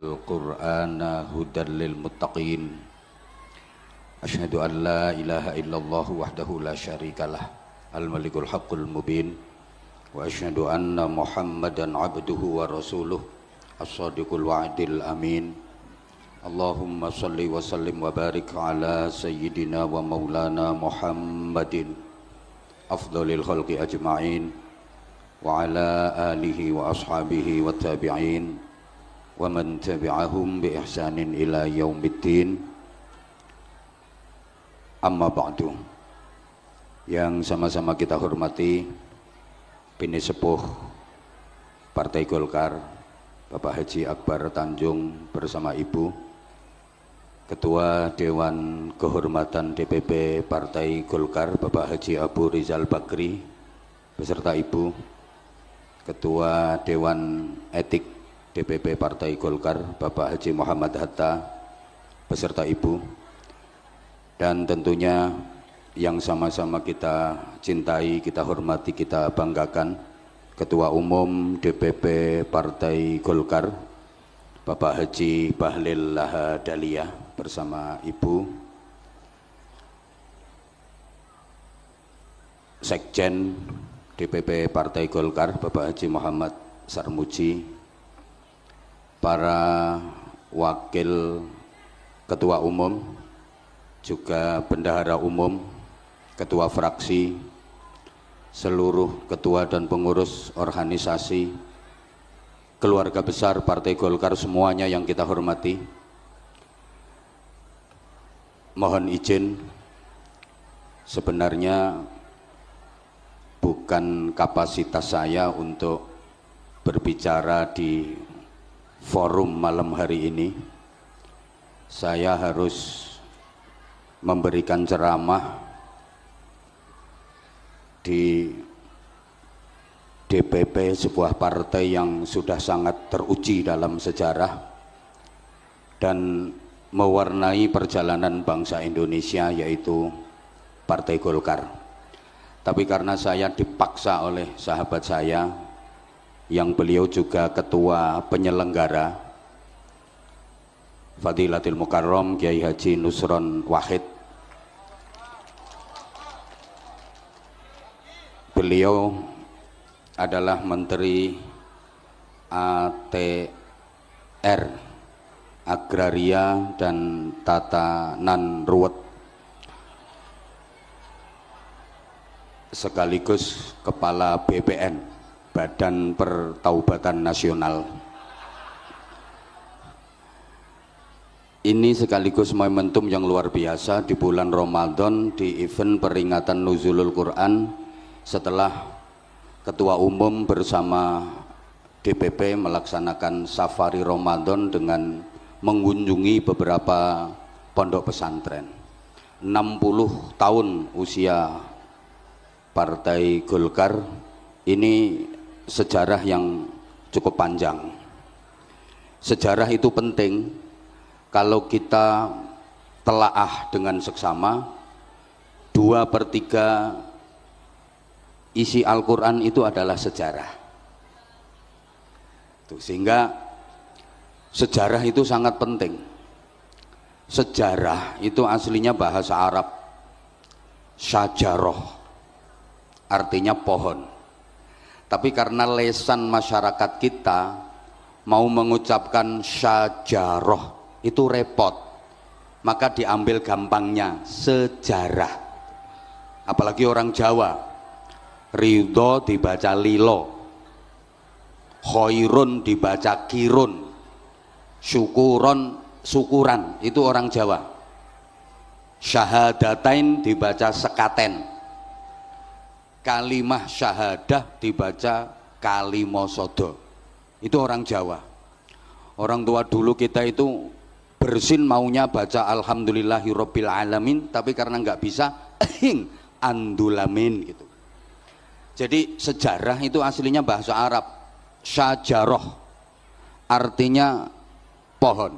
Al-Qur'an hudan lil muttaqin. Asyhadu an la ilaha illallah wahdahu la syarikalah al-malikul haqqul mubin. Wa asyhadu anna Muhammadan abduhu wa rasuluh as-sadiqul wa'dil amin. Allahumma salli wa sallim wa barik ala sayyidina wa maulana Muhammadin afdhalil khalqi ajma'in wa ala alihi wa ashabihi wa tabi'in wa man tabi'ahum bi ihsanin ila yaumiddin. Amma ba'du. Yang sama-sama kita hormati Bini Sepuh Partai Golkar Bapak Haji Akbar Tanjung bersama Ibu, Ketua Dewan Kehormatan DPP Partai Golkar Bapak Haji Abu Rizal Bakri beserta Ibu, Ketua Dewan Etik DPP Partai Golkar Bapak Haji Muhammad Hatta beserta Ibu, dan tentunya yang sama-sama kita cintai, kita hormati, kita banggakan, Ketua Umum DPP Partai Golkar Bapak Haji Bahlil Lahadalia bersama Ibu, Sekjen DPP Partai Golkar Bapak Haji Muhammad Sarmuji, para wakil ketua umum, juga bendahara umum, ketua fraksi, seluruh ketua dan pengurus organisasi, keluarga besar Partai Golkar semuanya yang kita hormati. Mohon izin, sebenarnya bukan kapasitas saya untuk berbicara di forum malam hari ini. Saya harus memberikan ceramah di DPP, sebuah partai yang sudah sangat teruji dalam sejarah dan mewarnai perjalanan bangsa Indonesia, yaitu Partai Golkar. Tapi karena saya dipaksa oleh sahabat saya yang beliau juga ketua penyelenggara, Fadilatul Mukarram Kiai Haji Nusron Wahid, beliau adalah Menteri ATR, Agraria dan Tatanan Ruwet, sekaligus Kepala BPN, Badan Pertaubatan Nasional. Ini sekaligus momentum yang luar biasa di bulan Ramadan, di event peringatan Nuzulul Quran, setelah Ketua Umum bersama DPP melaksanakan safari Ramadan dengan mengunjungi beberapa pondok pesantren. 60 tahun usia Partai Golkar, ini sejarah yang cukup panjang. Sejarah itu penting kalau kita telaah dengan seksama. 2/3 isi Al-Quran itu adalah sejarah. Sehingga sejarah itu sangat penting. Sejarah itu aslinya bahasa Arab syajaroh, artinya pohon. Tapi karena lesan masyarakat kita mau mengucapkan syajaroh itu repot, maka diambil gampangnya sejarah. Apalagi orang Jawa, ridho dibaca lilo, khairun dibaca kirun, syukuron syukuran, itu orang Jawa. Syahadatain dibaca sekaten, kalimah syahadah dibaca kalimosodo, itu orang Jawa. Orang tua dulu kita itu bersin maunya baca alhamdulillahirabbil alamin, tapi karena nggak bisa andulamin gitu. Jadi sejarah itu aslinya bahasa Arab syajaroh, artinya pohon.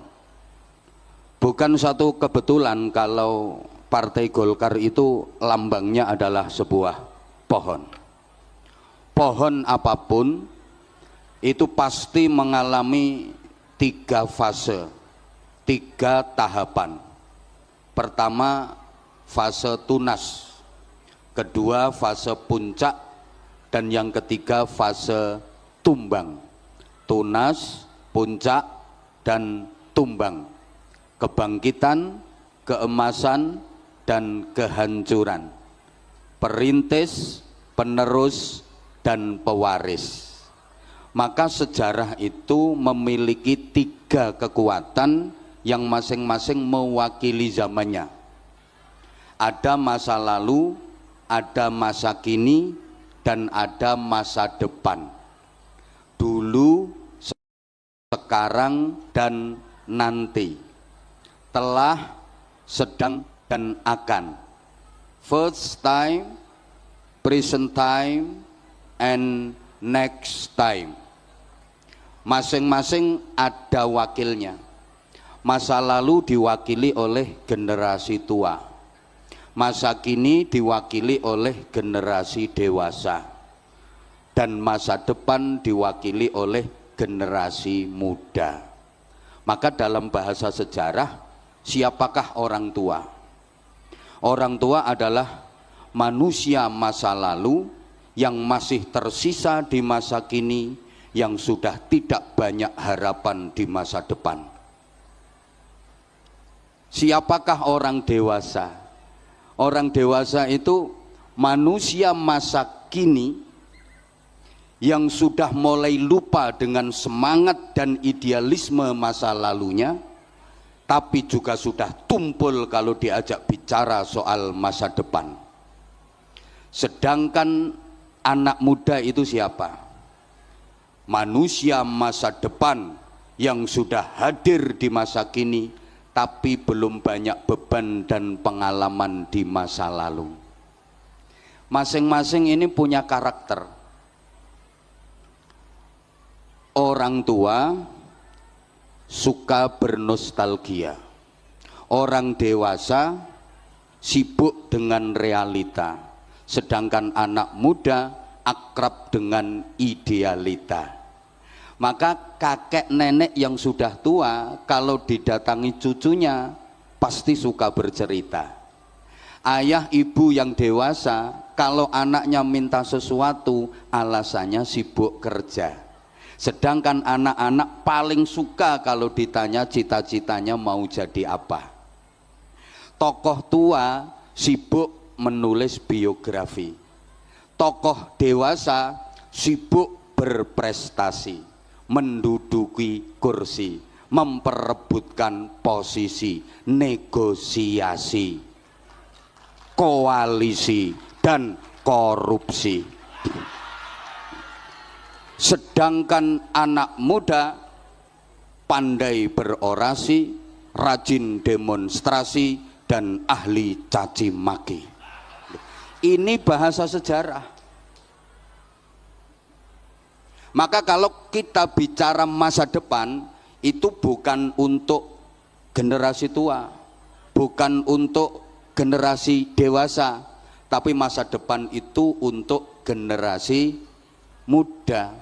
Bukan satu kebetulan kalau Partai Golkar itu lambangnya adalah sebuah pohon. Pohon apapun itu pasti mengalami 3 fase, 3 tahapan. Pertama fase tunas, kedua fase puncak, dan yang ketiga fase tumbang. Tunas, puncak, dan tumbang. Kebangkitan, keemasan, dan kehancuran. Perintis, penerus, dan pewaris. Maka sejarah itu memiliki 3 kekuatan yang masing-masing mewakili zamannya. Ada masa lalu, ada masa kini, dan ada masa depan. Dulu, sekarang, dan nanti. Telah, sedang, dan akan. First time, present time, and next time. Masing-masing ada wakilnya. Masa lalu diwakili oleh generasi tua. Masa kini diwakili oleh generasi dewasa. Dan masa depan diwakili oleh generasi muda. Maka dalam bahasa sejarah, siapakah orang tua? Orang tua adalah manusia masa lalu yang masih tersisa di masa kini, yang sudah tidak banyak harapan di masa depan. Siapakah orang dewasa? Orang dewasa itu manusia masa kini yang sudah mulai lupa dengan semangat dan idealisme masa lalunya, tapi juga sudah tumpul kalau diajak bicara soal masa depan. Sedangkan anak muda itu siapa? Manusia masa depan yang sudah hadir di masa kini, tapi belum banyak beban dan pengalaman di masa lalu. Masing-masing ini punya karakter. Orang tua suka bernostalgia. Orang dewasa sibuk dengan realita. Sedangkan anak muda akrab dengan idealita. Maka kakek nenek yang sudah tua kalau didatangi cucunya pasti suka bercerita. Ayah ibu yang dewasa kalau anaknya minta sesuatu alasannya sibuk kerja. Sedangkan anak-anak paling suka kalau ditanya cita-citanya mau jadi apa. Tokoh tua sibuk menulis biografi. Tokoh dewasa sibuk berprestasi, menduduki kursi, memperebutkan posisi, negosiasi, koalisi, dan korupsi. Sedangkan anak muda pandai berorasi, rajin demonstrasi, dan ahli caci maki. Ini bahasa sejarah. Maka kalau kita bicara masa depan, itu bukan untuk generasi tua, bukan untuk generasi dewasa, tapi masa depan itu untuk generasi muda.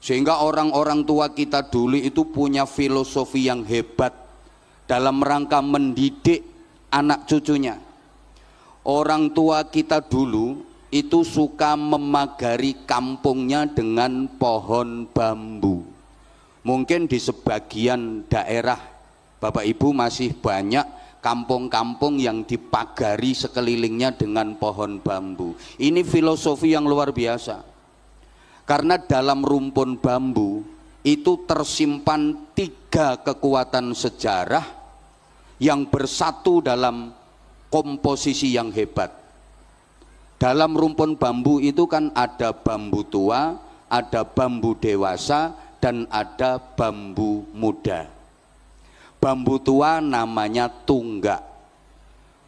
Sehingga orang-orang tua kita dulu itu punya filosofi yang hebat dalam rangka mendidik anak cucunya. Orang tua kita dulu itu suka memagari kampungnya dengan pohon bambu. Mungkin di sebagian daerah Bapak Ibu masih banyak kampung-kampung yang dipagari sekelilingnya dengan pohon bambu. Ini filosofi yang luar biasa. Karena dalam rumpun bambu itu tersimpan 3 kekuatan sejarah yang bersatu dalam komposisi yang hebat. Dalam rumpun bambu itu kan ada bambu tua, ada bambu dewasa, dan ada bambu muda. Bambu tua namanya tunggak,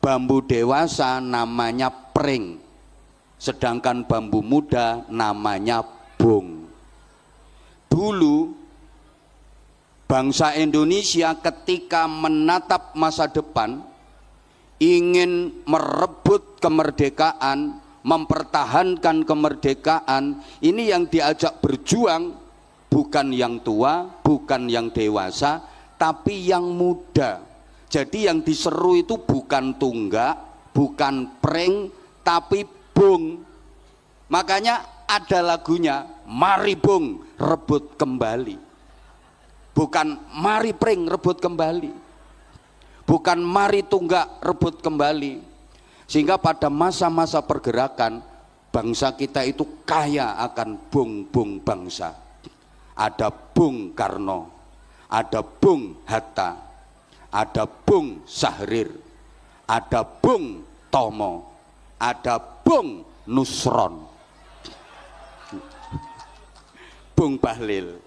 bambu dewasa namanya pring, sedangkan bambu muda namanya bung. Dulu bangsa Indonesia ketika menatap masa depan, ingin merebut kemerdekaan, mempertahankan kemerdekaan, ini yang diajak berjuang bukan yang tua, bukan yang dewasa, tapi yang muda. Jadi yang diseru itu bukan tunggak, bukan pring, tapi bung. Makanya ada lagunya, mari bung rebut kembali. Bukan mari pring rebut kembali, bukan mari tunggak rebut kembali. Sehingga pada masa-masa pergerakan, bangsa kita itu kaya akan bung-bung bangsa. Ada Bung Karno, ada Bung Hatta, ada Bung Sahrir, ada Bung Tomo, ada Bung Nusron, Bung Bahlil.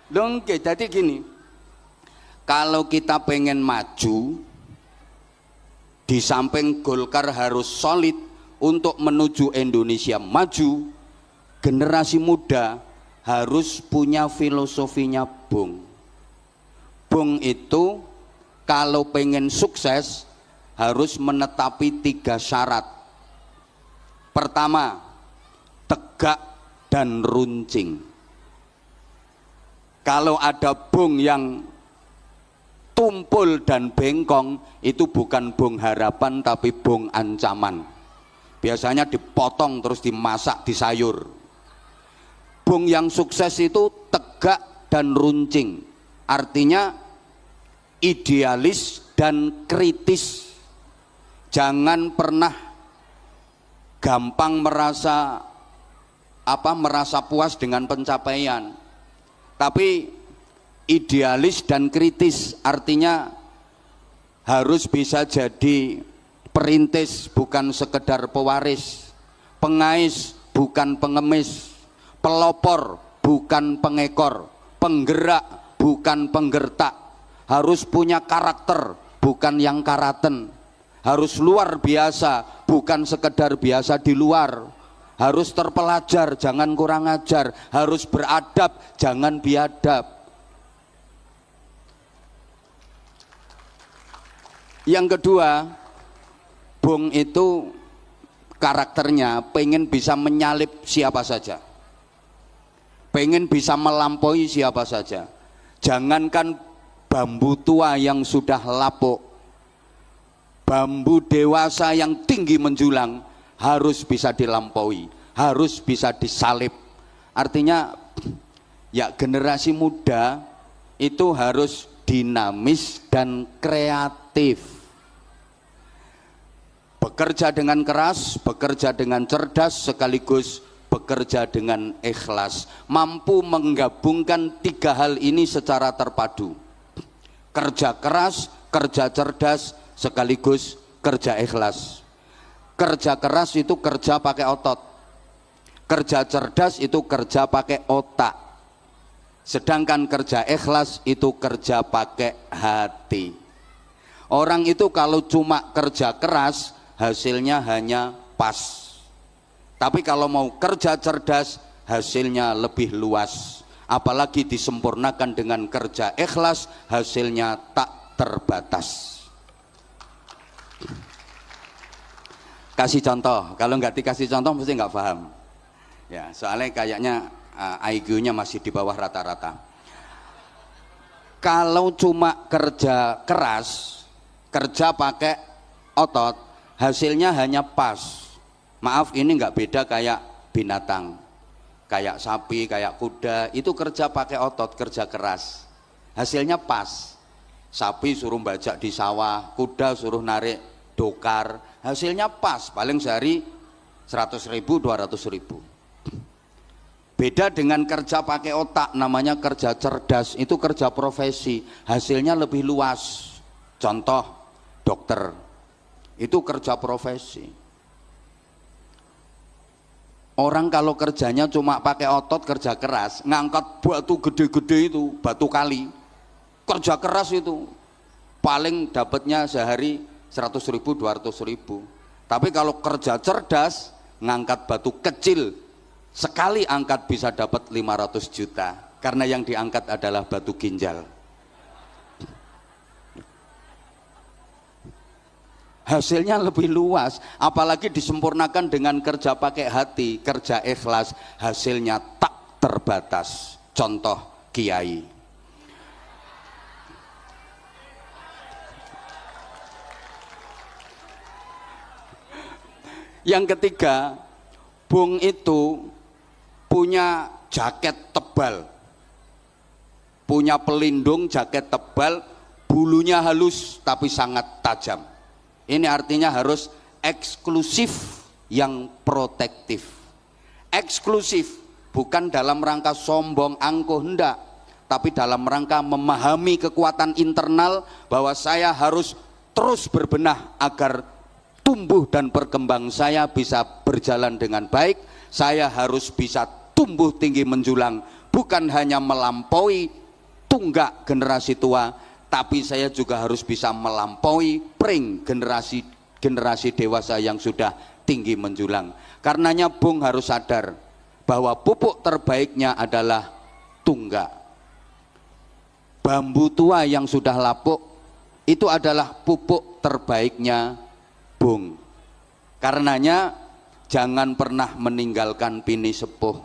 Oke, jadi gini, kalau kita pengen maju, di samping Golkar harus solid untuk menuju Indonesia maju, generasi muda harus punya filosofinya Bung. Bung itu kalau pengen sukses harus menetapi 3 syarat. Pertama, tegak dan runcing. Kalau ada bung yang tumpul dan bengkong, itu bukan bung harapan tapi bung ancaman. Biasanya dipotong terus dimasak di sayur. Bung yang sukses itu tegak dan runcing, artinya idealis dan kritis. Jangan pernah gampang merasa puas dengan pencapaian, tapi idealis dan kritis, artinya harus bisa jadi perintis bukan sekedar pewaris, pengais bukan pengemis, pelopor bukan pengekor, penggerak bukan penggertak, harus punya karakter bukan yang karaten, harus luar biasa bukan sekedar biasa di luar, harus terpelajar jangan kurang ajar, harus beradab jangan biadab. Yang kedua, bung itu karakternya pengen bisa menyalip siapa saja, pengen bisa melampaui siapa saja. Jangankan bambu tua yang sudah lapuk, bambu dewasa yang tinggi menjulang harus bisa dilampaui, harus bisa disalip. Artinya ya generasi muda itu harus dinamis dan kreatif. Bekerja dengan keras, bekerja dengan cerdas, sekaligus bekerja dengan ikhlas. Mampu menggabungkan 3 hal ini secara terpadu. Kerja keras, kerja cerdas, sekaligus kerja ikhlas. Kerja keras itu kerja pakai otot, kerja cerdas itu kerja pakai otak, sedangkan kerja ikhlas itu kerja pakai hati. Orang itu kalau cuma kerja keras, hasilnya hanya pas. Tapi kalau mau kerja cerdas, hasilnya lebih luas. Apalagi disempurnakan dengan kerja ikhlas, hasilnya tak terbatas. Kasih contoh, kalau nggak dikasih contoh mesti nggak paham. Ya, soalnya kayaknya IQ-nya masih di bawah rata-rata. Kalau cuma kerja keras, kerja pakai otot, hasilnya hanya pas. Maaf, ini nggak beda kayak binatang, kayak sapi, kayak kuda, itu kerja pakai otot, kerja keras, hasilnya pas. Sapi suruh bajak di sawah, kuda suruh narik dokar, hasilnya pas, paling sehari 100.000, 200.000. Beda dengan kerja pakai otak, namanya kerja cerdas, itu kerja profesi, hasilnya lebih luas. Contoh, dokter, itu kerja profesi. Orang kalau kerjanya cuma pakai otot, kerja keras, ngangkat batu gede-gede itu, batu kali, kerja keras itu, paling dapatnya sehari 100.000, 200.000. Tapi kalau kerja cerdas, ngangkat batu kecil, sekali angkat bisa dapat 500 juta, karena yang diangkat adalah batu ginjal. Hasilnya lebih luas, apalagi disempurnakan dengan kerja pakai hati, kerja ikhlas, hasilnya tak terbatas. contoh kiai. Yang ketiga, Bung itu punya jaket tebal, punya pelindung jaket tebal, bulunya halus tapi sangat tajam. Ini artinya harus eksklusif yang protektif. Eksklusif bukan dalam rangka sombong angkuh, hendak, tapi dalam rangka memahami kekuatan internal bahwa saya harus terus berbenah agar tumbuh dan berkembang saya bisa berjalan dengan baik. Saya harus bisa tumbuh tinggi menjulang, bukan hanya melampaui tunggak generasi tua, tapi saya juga harus bisa melampaui pring generasi dewasa yang sudah tinggi menjulang. Karenanya Bung harus sadar bahwa pupuk terbaiknya adalah tunggak. Bambu tua yang sudah lapuk itu adalah pupuk terbaiknya Bung. Karenanya jangan pernah meninggalkan pini sepuh,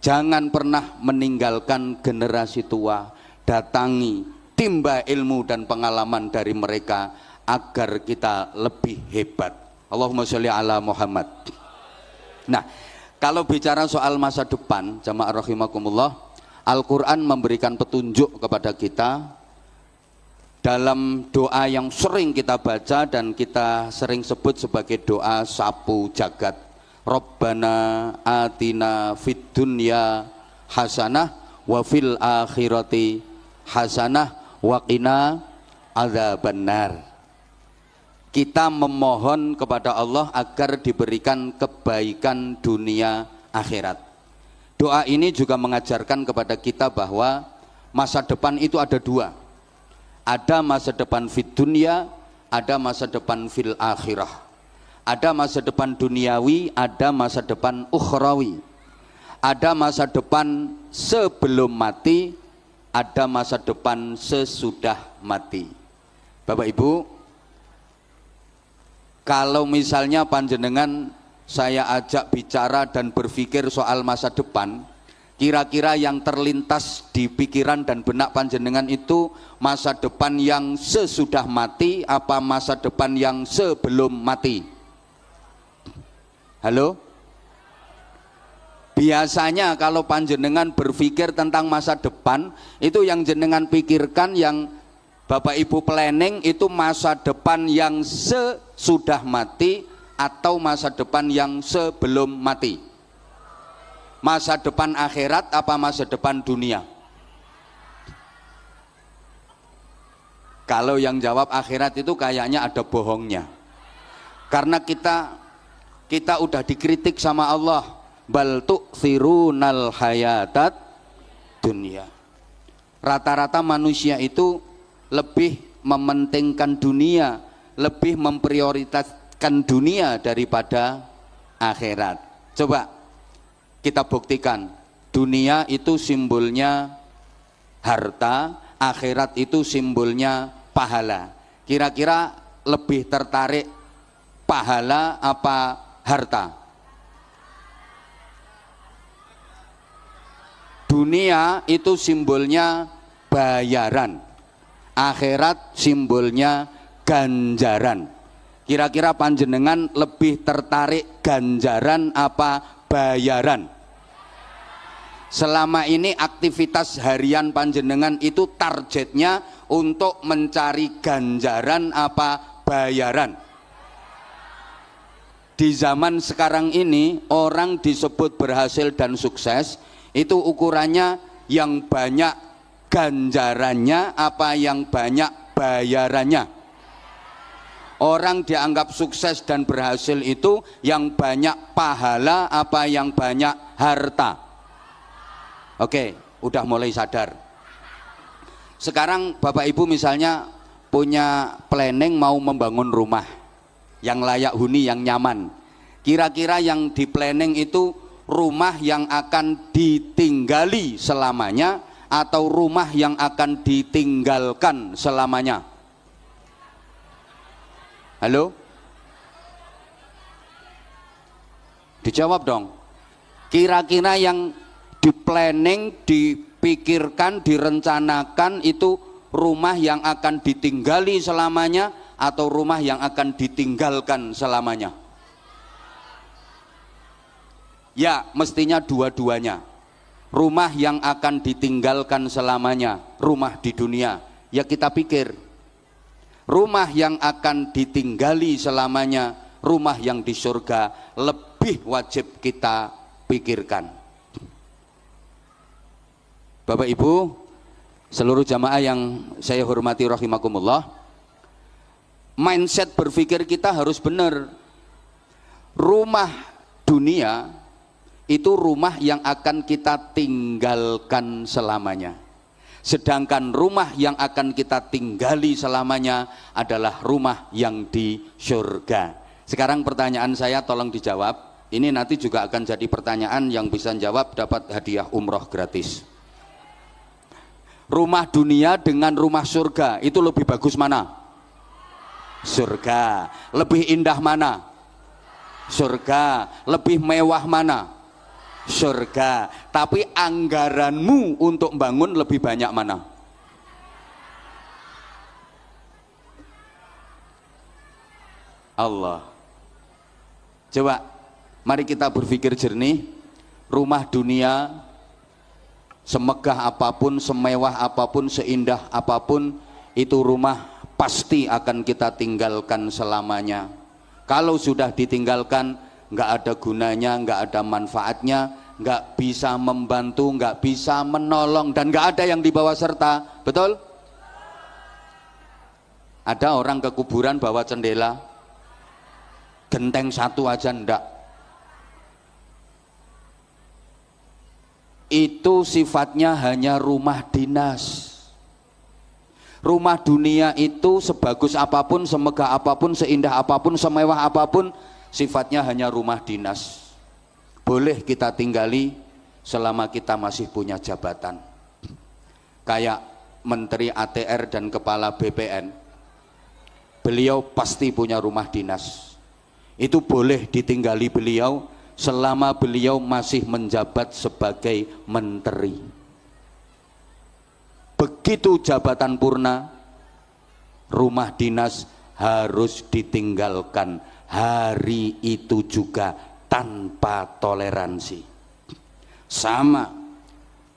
jangan pernah meninggalkan generasi tua. Datangi, timba ilmu dan pengalaman dari mereka agar kita lebih hebat. Allahumma sholli ala Muhammad. Nah, kalau bicara soal masa depan, jamaah rahimakumullah, Al-Quran memberikan petunjuk kepada kita dalam doa yang sering kita baca dan kita sering sebut sebagai doa sapu jagat. Rabbana atina fid dunya hasanah wa fil akhirati hasanah wa qina adzabannar. Kita memohon kepada Allah agar diberikan kebaikan dunia akhirat. Doa ini juga mengajarkan kepada kita bahwa masa depan itu ada dua. Ada masa depan fid dunya, ada masa depan fil akhirah. Ada masa depan duniawi, ada masa depan ukhrawi. Ada masa depan sebelum mati, ada masa depan sesudah mati. Bapak Ibu, kalau misalnya panjenengan saya ajak bicara dan berpikir soal masa depan, kira-kira yang terlintas di pikiran dan benak panjenengan itu masa depan yang sesudah mati apa masa depan yang sebelum mati? Halo? Biasanya kalau panjenengan berpikir tentang masa depan, itu yang jenengan pikirkan, yang Bapak Ibu planning itu masa depan yang sesudah mati atau masa depan yang sebelum mati? Masa depan akhirat apa masa depan dunia? Kalau yang jawab akhirat itu kayaknya ada bohongnya. Karena kita udah dikritik sama Allah, bal tu'thirunal hayatat dunia. Rata-rata manusia itu lebih mementingkan dunia, lebih memprioritaskan dunia daripada akhirat. Coba kita buktikan, dunia itu simbolnya harta, akhirat itu simbolnya pahala. Kira-kira lebih tertarik pahala apa harta? Dunia itu simbolnya bayaran, akhirat simbolnya ganjaran. Kira-kira panjenengan lebih tertarik ganjaran apa bayaran? Selama ini aktivitas harian panjenengan itu targetnya untuk mencari ganjaran apa bayaran? Di zaman sekarang ini orang disebut berhasil dan sukses itu ukurannya yang banyak ganjarannya apa yang banyak bayarannya. Orang dianggap sukses dan berhasil itu yang banyak pahala apa yang banyak harta. Oke, udah mulai sadar. Sekarang Bapak Ibu misalnya punya planning mau membangun rumah yang layak huni, yang nyaman. Kira-kira yang di planning itu rumah yang akan ditinggali selamanya atau rumah yang akan ditinggalkan selamanya? Halo? Dijawab dong. Kira-kira yang di planning, di pikirkan, direncanakan itu rumah yang akan ditinggali selamanya atau rumah yang akan ditinggalkan selamanya? Ya, mestinya dua-duanya. Rumah yang akan ditinggalkan selamanya, rumah di dunia, ya kita pikir. Rumah yang akan ditinggali selamanya, rumah yang di surga, lebih wajib kita pikirkan. Bapak Ibu, seluruh jamaah yang saya hormati rahimakumullah, mindset berpikir kita harus benar. Rumah dunia itu rumah yang akan kita tinggalkan selamanya. Sedangkan rumah yang akan kita tinggali selamanya adalah rumah yang di surga. Sekarang pertanyaan saya tolong dijawab. Ini nanti juga akan jadi pertanyaan yang bisa jawab dapat hadiah umroh gratis. Rumah dunia dengan rumah surga itu lebih bagus mana? Surga. Lebih indah mana? Surga. Lebih mewah mana? Surga. Tapi anggaranmu untuk bangun lebih banyak mana? Allah. Coba mari kita berpikir jernih. Rumah dunia semegah apapun, semewah apapun, seindah apapun, itu rumah pasti akan kita tinggalkan selamanya. Kalau sudah ditinggalkan, nggak ada gunanya, nggak ada manfaatnya, nggak bisa membantu, nggak bisa menolong, dan nggak ada yang dibawa serta. Betul? Ada orang ke kuburan bawa cendela, genteng satu aja ndak. Itu sifatnya hanya rumah dinas. Rumah dunia itu sebagus apapun, semegah apapun, seindah apapun, semewah apapun, sifatnya hanya rumah dinas. Boleh kita tinggali selama kita masih punya jabatan. Kayak Menteri ATR dan Kepala BPN, beliau pasti punya rumah dinas. Itu boleh ditinggali beliau selama beliau masih menjabat sebagai menteri. Begitu jabatan purna, rumah dinas harus ditinggalkan hari itu juga tanpa toleransi. Sama,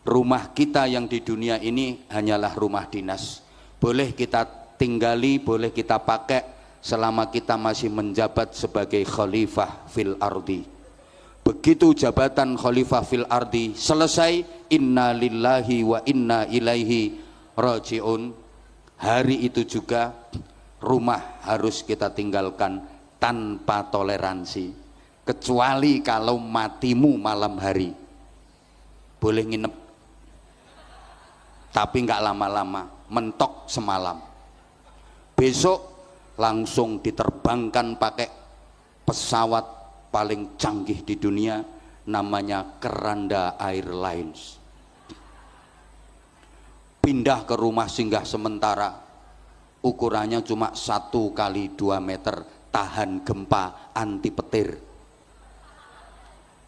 rumah kita yang di dunia ini hanyalah rumah dinas. Boleh kita tinggali, boleh kita pakai selama kita masih menjabat sebagai khalifah fil ardi. Begitu jabatan khalifah fil ardi selesai, inna lillahi wa inna ilaihi rajiun, hari itu juga rumah harus kita tinggalkan tanpa toleransi. Kecuali kalau matimu malam hari, boleh nginep, tapi nggak lama-lama, mentok semalam. Besok langsung diterbangkan pakai pesawat paling canggih di dunia, namanya Keranda Airlines. Pindah ke rumah singgah sementara, ukurannya cuma 1 kali 2 meter, tahan gempa, anti petir.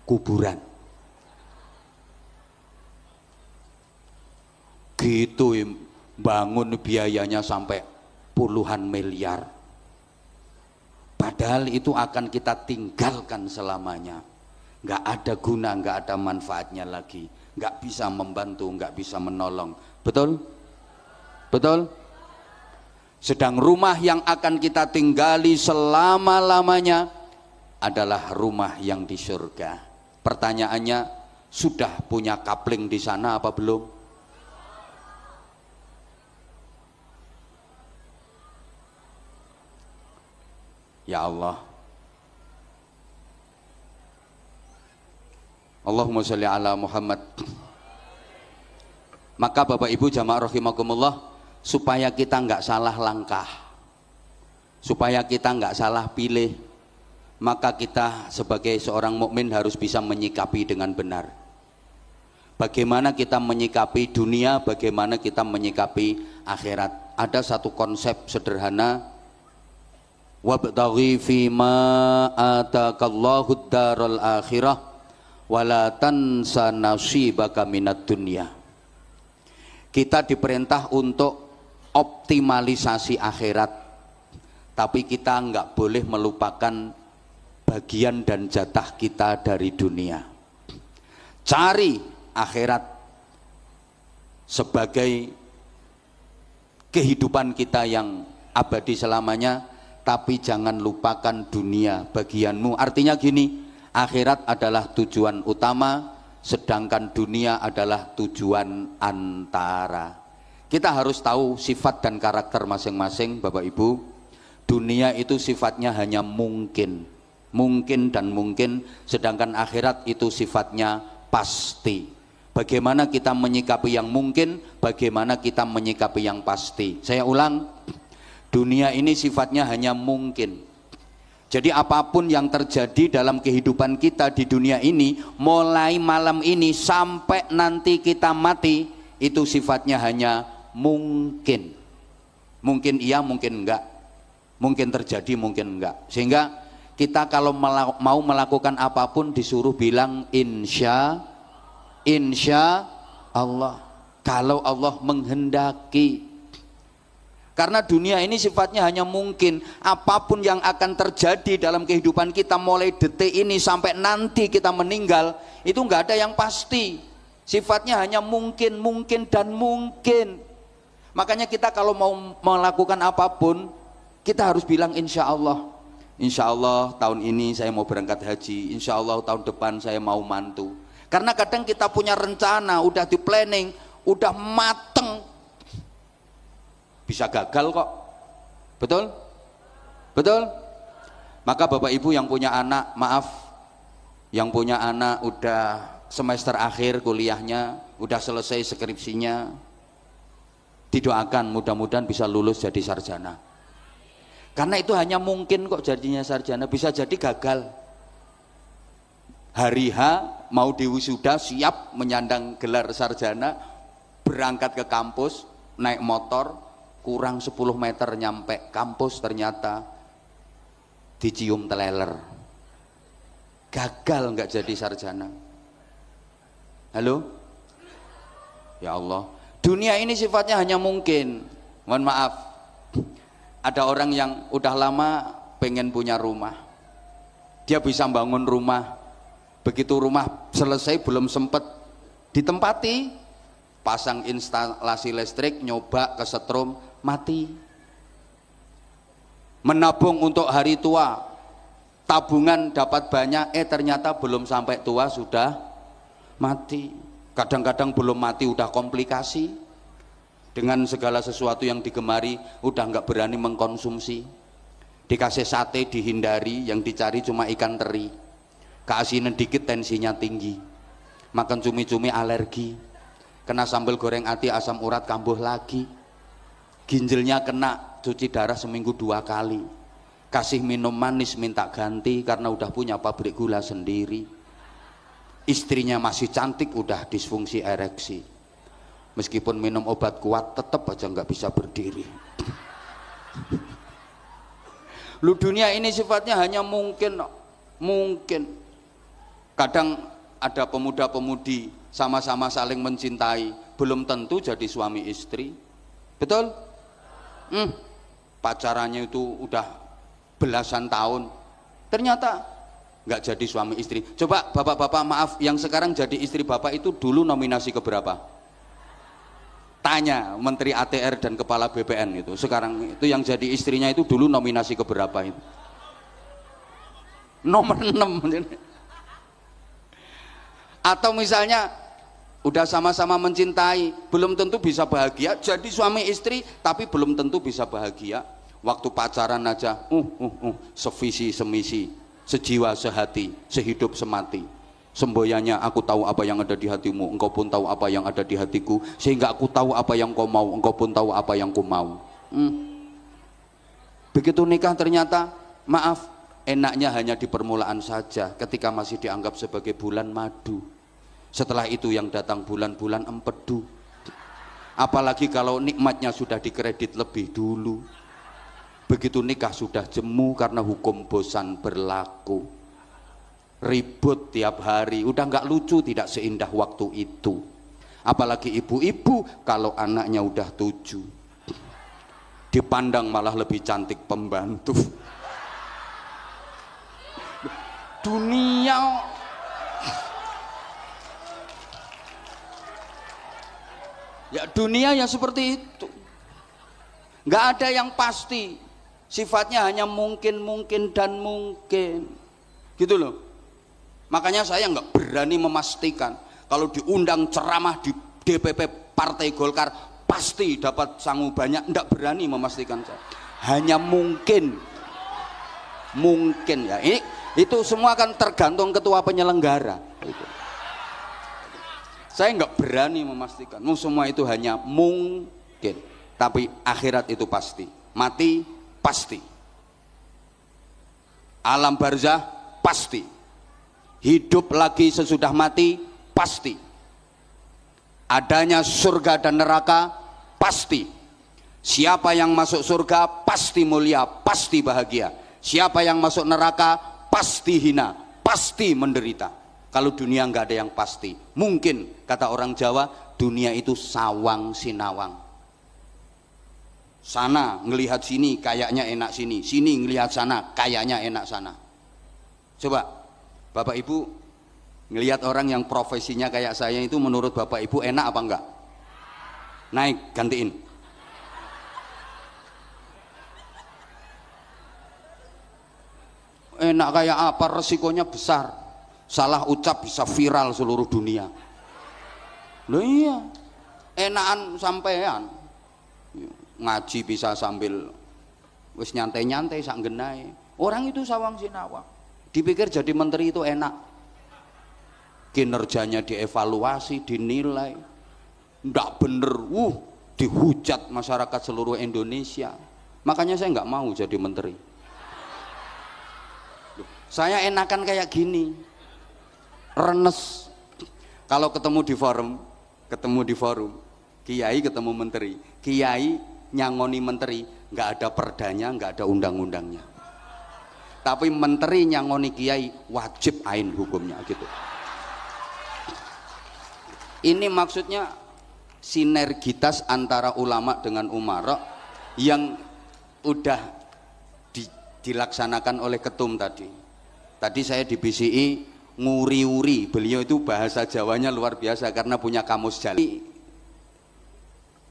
Kuburan. Gitu bangun biayanya sampai puluhan miliar. Padahal itu akan kita tinggalkan selamanya. Nggak ada guna, nggak ada manfaatnya lagi. Nggak bisa membantu, nggak bisa menolong. Betul? Betul? Sedang rumah yang akan kita tinggali selama-lamanya adalah rumah yang di surga. Pertanyaannya, sudah punya kapling di sana apa belum? Ya Allah, Allahumma sholli ala Muhammad. Maka Bapak Ibu jamaah rahimakumullah, supaya kita nggak salah langkah, supaya kita nggak salah pilih, maka kita sebagai seorang mukmin harus bisa menyikapi dengan benar. Bagaimana kita menyikapi dunia, bagaimana kita menyikapi akhirat. Ada satu konsep sederhana, wabtaghi fima atakallahu daral akhirah wala tansa nasibaka minad dunya. Kita diperintah untuk optimalisasi akhirat, tapi kita nggak boleh melupakan bagian dan jatah kita dari dunia. Cari akhirat sebagai kehidupan kita yang abadi selamanya, tapi jangan lupakan dunia bagianmu. Artinya gini, akhirat adalah tujuan utama, sedangkan dunia adalah tujuan antara. Kita harus tahu sifat dan karakter masing-masing, Bapak Ibu. Dunia itu sifatnya hanya mungkin dan mungkin, sedangkan akhirat itu sifatnya pasti. Bagaimana kita menyikapi yang mungkin, bagaimana kita menyikapi yang pasti. Saya ulang, dunia ini sifatnya hanya mungkin. Jadi apapun yang terjadi dalam kehidupan kita di dunia ini, mulai malam ini sampai nanti kita mati, itu sifatnya hanya mungkin. Mungkin iya, mungkin enggak. Mungkin terjadi, mungkin enggak. Sehingga kita kalau mau melakukan apapun disuruh bilang insya Allah. Kalau Allah menghendaki. Karena dunia ini sifatnya hanya mungkin. Apapun yang akan terjadi dalam kehidupan kita mulai detik ini sampai nanti kita meninggal, itu nggak ada yang pasti. Sifatnya hanya mungkin dan mungkin. Makanya kita kalau mau melakukan apapun, kita harus bilang insya Allah. Insya Allah tahun ini saya mau berangkat haji. Insya Allah tahun depan saya mau mantu. Karena kadang kita punya rencana, udah di planning, udah mateng, bisa gagal kok. Betul? Betul? Maka Bapak Ibu yang punya anak, maaf, yang punya anak udah semester akhir kuliahnya, udah selesai skripsinya, didoakan mudah-mudahan bisa lulus jadi sarjana. Karena itu hanya mungkin kok jadinya sarjana, bisa jadi gagal. Hari H mau diwisuda, siap menyandang gelar sarjana, berangkat ke kampus, naik motor, kurang 10 meter nyampe kampus ternyata dicium teleler, gagal nggak jadi sarjana. Halo? Ya Allah, dunia ini sifatnya hanya mungkin. Mohon maaf, ada orang yang udah lama pengen punya rumah, dia bisa bangun rumah, begitu rumah selesai belum sempet ditempati, pasang instalasi listrik, nyoba kesetrum, mati. Menabung untuk hari tua, tabungan dapat banyak, ternyata belum sampai tua sudah mati. Kadang-kadang belum mati udah komplikasi, dengan segala sesuatu yang digemari udah nggak berani mengkonsumsi. Dikasih sate dihindari, yang dicari cuma ikan teri. Keasinan dikit tensinya tinggi, makan cumi-cumi alergi, kena sambal goreng ati asam urat kambuh lagi. Ginjalnya kena, cuci darah seminggu 2 kali. Kasih minum manis minta ganti karena udah punya pabrik gula sendiri. Istrinya masih cantik, udah disfungsi ereksi. Meskipun minum obat kuat tetap aja nggak bisa berdiri. Lu dunia ini sifatnya hanya mungkin. Kadang ada pemuda-pemudi sama-sama saling mencintai, belum tentu jadi suami istri. Betul? Pacarannya itu udah belasan tahun, ternyata nggak jadi suami istri. Coba bapak-bapak, maaf, yang sekarang jadi istri bapak itu dulu nominasi keberapa? Tanya Menteri ATR dan Kepala BPN itu, sekarang itu yang jadi istrinya itu dulu nominasi keberapa itu? Nomor 6. Atau misalnya udah sama-sama mencintai, belum tentu bisa bahagia, jadi suami istri tapi belum tentu bisa bahagia. Waktu pacaran aja sevisi semisi, sejiwa sehati, sehidup semati. Semboyannya, aku tahu apa yang ada di hatimu, engkau pun tahu apa yang ada di hatiku, sehingga aku tahu apa yang kau mau, engkau pun tahu apa yang ku mau. Begitu nikah ternyata, maaf, enaknya hanya di permulaan saja, ketika masih dianggap sebagai bulan madu. Setelah itu yang datang bulan-bulan empedu. Apalagi kalau nikmatnya sudah dikredit lebih dulu. Begitu nikah sudah jemu karena hukum bosan berlaku. Ribut tiap hari, udah nggak lucu, tidak seindah waktu itu. Apalagi ibu-ibu kalau anaknya udah 7, dipandang malah lebih cantik pembantu. Dunia ya, dunia ya seperti itu, nggak ada yang pasti, sifatnya hanya mungkin dan mungkin gitu loh. Makanya saya nggak berani memastikan kalau diundang ceramah di DPP Partai Golkar pasti dapat sangu banyak, nggak berani memastikan saya, hanya mungkin ya. Itu semua kan tergantung ketua penyelenggara itu. Saya nggak berani memastikan, semua itu hanya mungkin. Tapi akhirat itu pasti, mati pasti, alam barzah pasti, hidup lagi sesudah mati pasti, adanya surga dan neraka pasti. Siapa yang masuk surga pasti mulia, pasti bahagia. Siapa yang masuk neraka pasti hina, pasti menderita. Kalau dunia nggak ada yang pasti. Mungkin kata orang Jawa, dunia itu sawang sinawang. Sana ngelihat sini kayaknya enak sini, sini ngelihat sana kayaknya enak sana. Coba Bapak Ibu ngelihat orang yang profesinya kayak saya itu, menurut Bapak Ibu enak apa enggak? Naik, gantiin. Enak kayak apa? Resikonya besar, salah ucap bisa viral seluruh dunia. Loh iya, enakan sampean ngaji bisa sambil wis nyantai-nyantai sak genai. Orang itu sawang sinawang, dipikir jadi menteri itu enak, kinerjanya dievaluasi, dinilai ndak bener, dihujat masyarakat seluruh Indonesia. Makanya saya nggak mau jadi menteri. Saya enakan kayak gini, renes. Kalau ketemu di forum, kiai ketemu menteri, kiai nyangoni menteri, nggak ada perdanya, nggak ada undang-undangnya. Tapi menteri nyangoni kiai wajib ain hukumnya gitu. Ini maksudnya sinergitas antara ulama dengan umara yang udah dilaksanakan oleh ketum tadi. Tadi saya di BCI nguri-uri, beliau itu bahasa Jawanya luar biasa karena punya kamus jalan.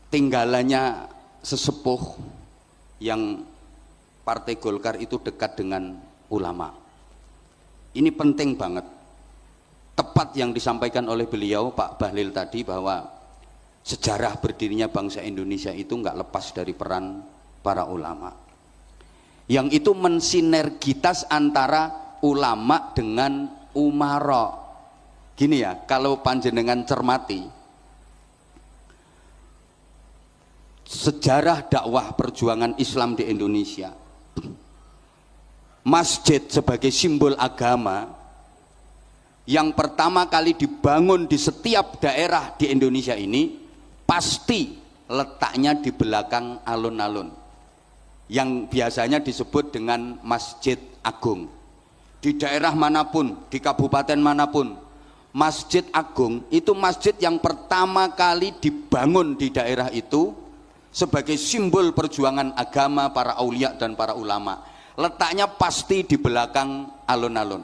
Tinggalannya sesepuh yang Partai Golkar itu dekat dengan ulama. Ini penting banget. Tepat yang disampaikan oleh beliau Pak Bahlil tadi, bahwa sejarah berdirinya bangsa Indonesia itu nggak lepas dari peran para ulama. Yang itu mensinergitas antara ulama dengan umara. Gini ya, kalau panjenengan cermati sejarah dakwah perjuangan Islam di Indonesia, masjid sebagai simbol agama yang pertama kali dibangun di setiap daerah di Indonesia ini pasti letaknya di belakang alun-alun yang biasanya disebut dengan Masjid Agung. Di daerah manapun, di kabupaten manapun, Masjid Agung itu masjid yang pertama kali dibangun di daerah itu sebagai simbol perjuangan agama para aulia dan para ulama. Letaknya pasti di belakang alun-alun.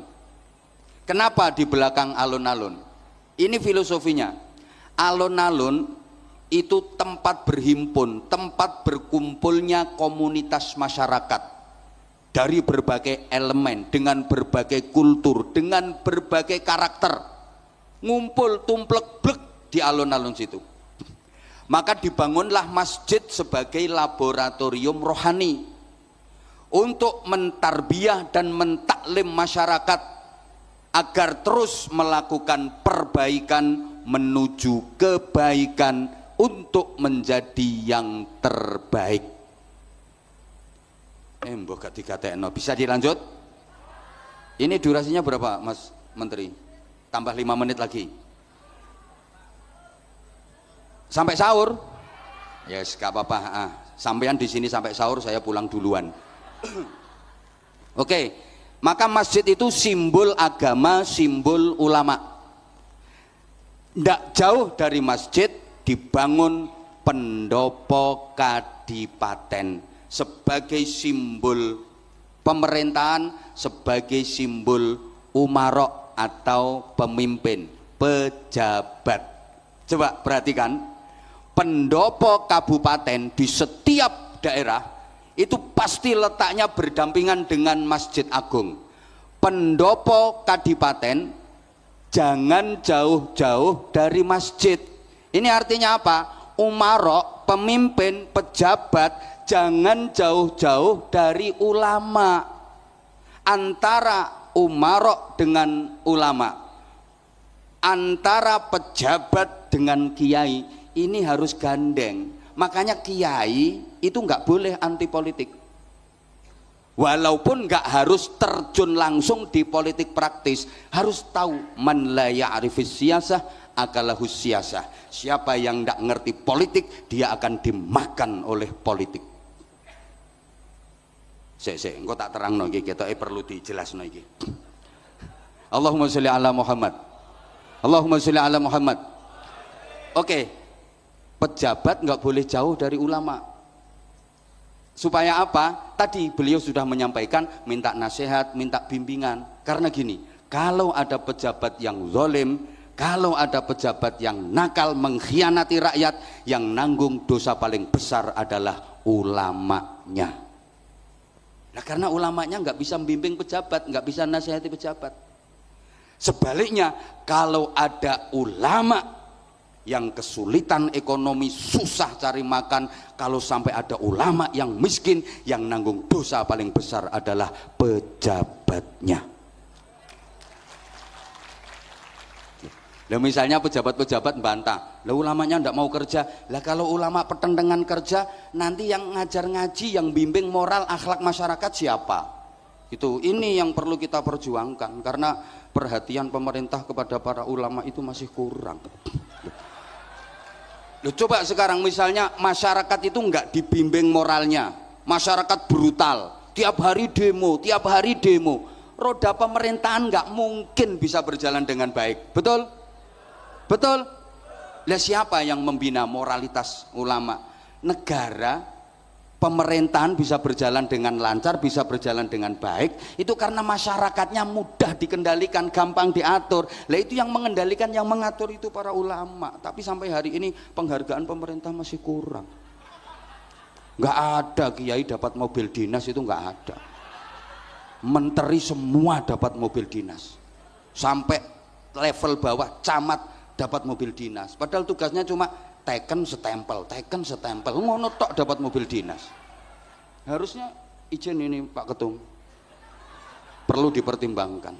Kenapa di belakang alun-alun? Ini filosofinya. Alun-alun itu tempat berhimpun, tempat berkumpulnya komunitas masyarakat dari berbagai elemen, dengan berbagai kultur, dengan berbagai karakter, ngumpul tumplek-blek di alun-alun situ. Maka dibangunlah masjid sebagai laboratorium rohani untuk mentarbiyah dan mentaklim masyarakat agar terus melakukan perbaikan menuju kebaikan untuk menjadi yang terbaik. Mbok gak dikatekno. Bisa dilanjut? Ini durasinya berapa Mas Menteri? Tambah 5 menit lagi sampai sahur. Yes, gak apa-apa. Sampean di sini sampai sahur, saya pulang duluan. Oke, maka masjid itu simbol agama, simbol ulama. Ndak jauh dari masjid dibangun pendopo kadipaten sebagai simbol pemerintahan, sebagai simbol umarok atau pemimpin, pejabat. Coba perhatikan, pendopo kabupaten di setiap daerah itu pasti letaknya berdampingan dengan Masjid Agung. Pendopo kadipaten jangan jauh-jauh dari masjid. Ini artinya apa? Umarok, pemimpin, pejabat jangan jauh-jauh dari ulama. Antara umarok dengan ulama, antara pejabat dengan kiai, ini harus gandeng. Makanya kiai itu nggak boleh anti politik. Walaupun nggak harus terjun langsung di politik praktis, harus tahu man la ya'rifis siyasah akalahus siyasah. Siapa yang nggak ngerti politik, dia akan dimakan oleh politik. Engko tak terangno iki, ketoke perlu dijelasno iki. Allahumma sholli ala Muhammad. Allahumma sholli ala Muhammad. Oke, pejabat nggak boleh jauh dari ulama. Supaya apa? Tadi beliau sudah menyampaikan, minta nasihat, minta bimbingan. Karena gini, kalau ada pejabat yang zalim, kalau ada pejabat yang nakal, mengkhianati rakyat, yang nanggung dosa paling besar adalah ulamanya. Nah, karena ulamanya nggak bisa membimbing pejabat, nggak bisa nasihati pejabat. Sebaliknya, kalau ada ulama yang kesulitan ekonomi, susah cari makan, kalau sampai ada ulama yang miskin, yang nanggung dosa paling besar adalah pejabatnya. Lah misalnya pejabat-pejabat bantah, lah ulamanya ndak mau kerja. Lah kalau ulama pertentangan kerja, nanti yang ngajar ngaji, yang bimbing moral akhlak masyarakat siapa? Ini yang perlu kita perjuangkan, karena perhatian pemerintah kepada para ulama itu masih kurang. Loh, coba sekarang misalnya masyarakat itu enggak dibimbing moralnya, masyarakat brutal, tiap hari demo, roda pemerintahan enggak mungkin bisa berjalan dengan baik. Betul? Betul? Lah siapa yang membina moralitas ulama? Negara, pemerintahan bisa berjalan dengan lancar, bisa berjalan dengan baik, itu karena masyarakatnya mudah dikendalikan, gampang diatur. Lah itu yang mengendalikan, yang mengatur itu para ulama. Tapi sampai hari ini penghargaan pemerintah masih kurang. Nggak ada kiai dapat mobil dinas, itu nggak ada. Menteri semua dapat mobil dinas, sampai level bawah camat dapat mobil dinas. Padahal tugasnya cuma teken setempel, ngono tok dapat mobil dinas. Harusnya izin ini Pak Ketum, perlu dipertimbangkan.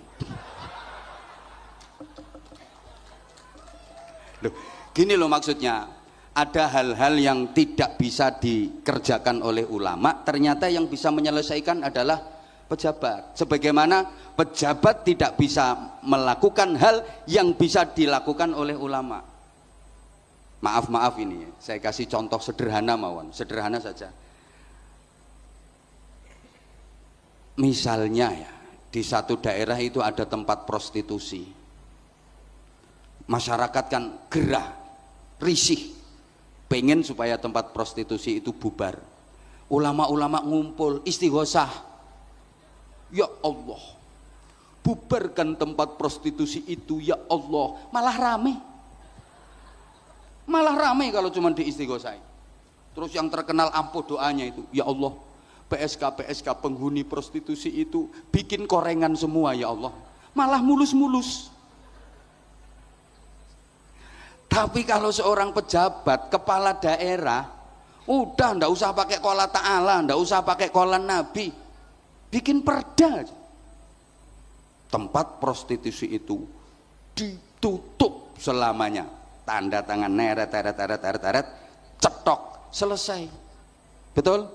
Loh, gini loh maksudnya, ada hal-hal yang tidak bisa dikerjakan oleh ulama, ternyata yang bisa menyelesaikan adalah pejabat. Sebagaimana pejabat tidak bisa melakukan hal yang bisa dilakukan oleh ulama. Maaf ini, saya kasih contoh sederhana mawon, sederhana saja. Misalnya ya, di satu daerah itu ada tempat prostitusi. Masyarakat kan gerah, risih, pengen supaya tempat prostitusi itu bubar. Ulama-ulama ngumpul, istighosah. Ya Allah, bubarkan tempat prostitusi itu ya Allah. Malah rame kalau cuma diistighosai. Terus yang terkenal ampuh doanya itu, ya Allah, PSK penghuni prostitusi itu bikin korengan semua ya Allah. Malah mulus-mulus. Tapi kalau seorang pejabat, kepala daerah, udah ndak usah pakai qola ta'ala, ndak usah pakai qola Nabi, bikin perda. Tempat prostitusi itu ditutup selamanya. Tanda tangan neret, cetok, selesai. Betul?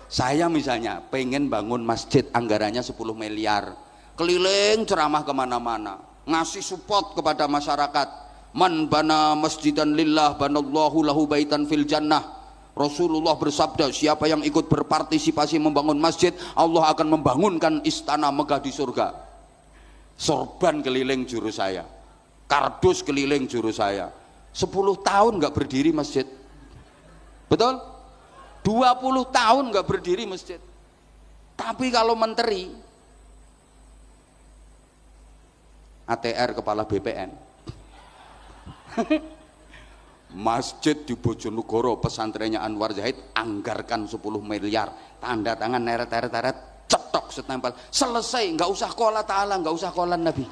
Saya misalnya pengen bangun masjid, anggarannya 10 miliar, keliling ceramah kemana-mana, ngasih support kepada masyarakat. Man bana masjidan lillah banallahu lahu baitan fil jannah. Rasulullah bersabda, siapa yang ikut berpartisipasi membangun masjid, Allah akan membangunkan istana megah di surga. Sorban keliling juru saya, kardus keliling juru saya. 10 tahun nggak berdiri masjid. Betul? 20 tahun nggak berdiri masjid. Tapi kalau menteri ATR kepala BPN masjid di Bojonegoro pesantrennya Anwar Zahid anggarkan 10 miliar, tanda tangan neret-neret cetok setempel, selesai, nggak usah qala ta'ala, nggak usah qala Nabi.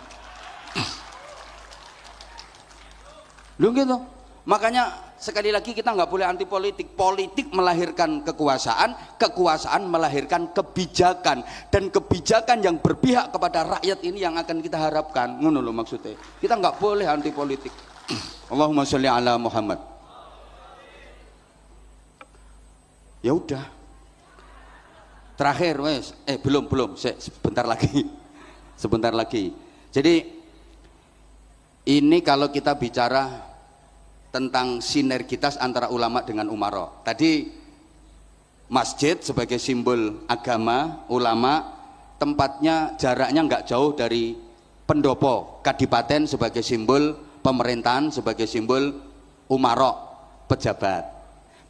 Lu gitu. Makanya sekali lagi kita nggak boleh anti politik. Politik melahirkan kekuasaan, kekuasaan melahirkan kebijakan, dan kebijakan yang berpihak kepada rakyat ini yang akan kita harapkan. Ngono lho maksudnya. Kita nggak boleh anti politik. Allahumma sholli ala Muhammad. Ya udah. Terakhir wes, belum, sebentar lagi. Sebentar lagi. Jadi ini kalau kita bicara tentang sinergitas antara ulama dengan umara. Tadi masjid sebagai simbol agama, ulama tempatnya jaraknya nggak jauh dari pendopo, kadipaten sebagai simbol pemerintahan, sebagai simbol umara, pejabat.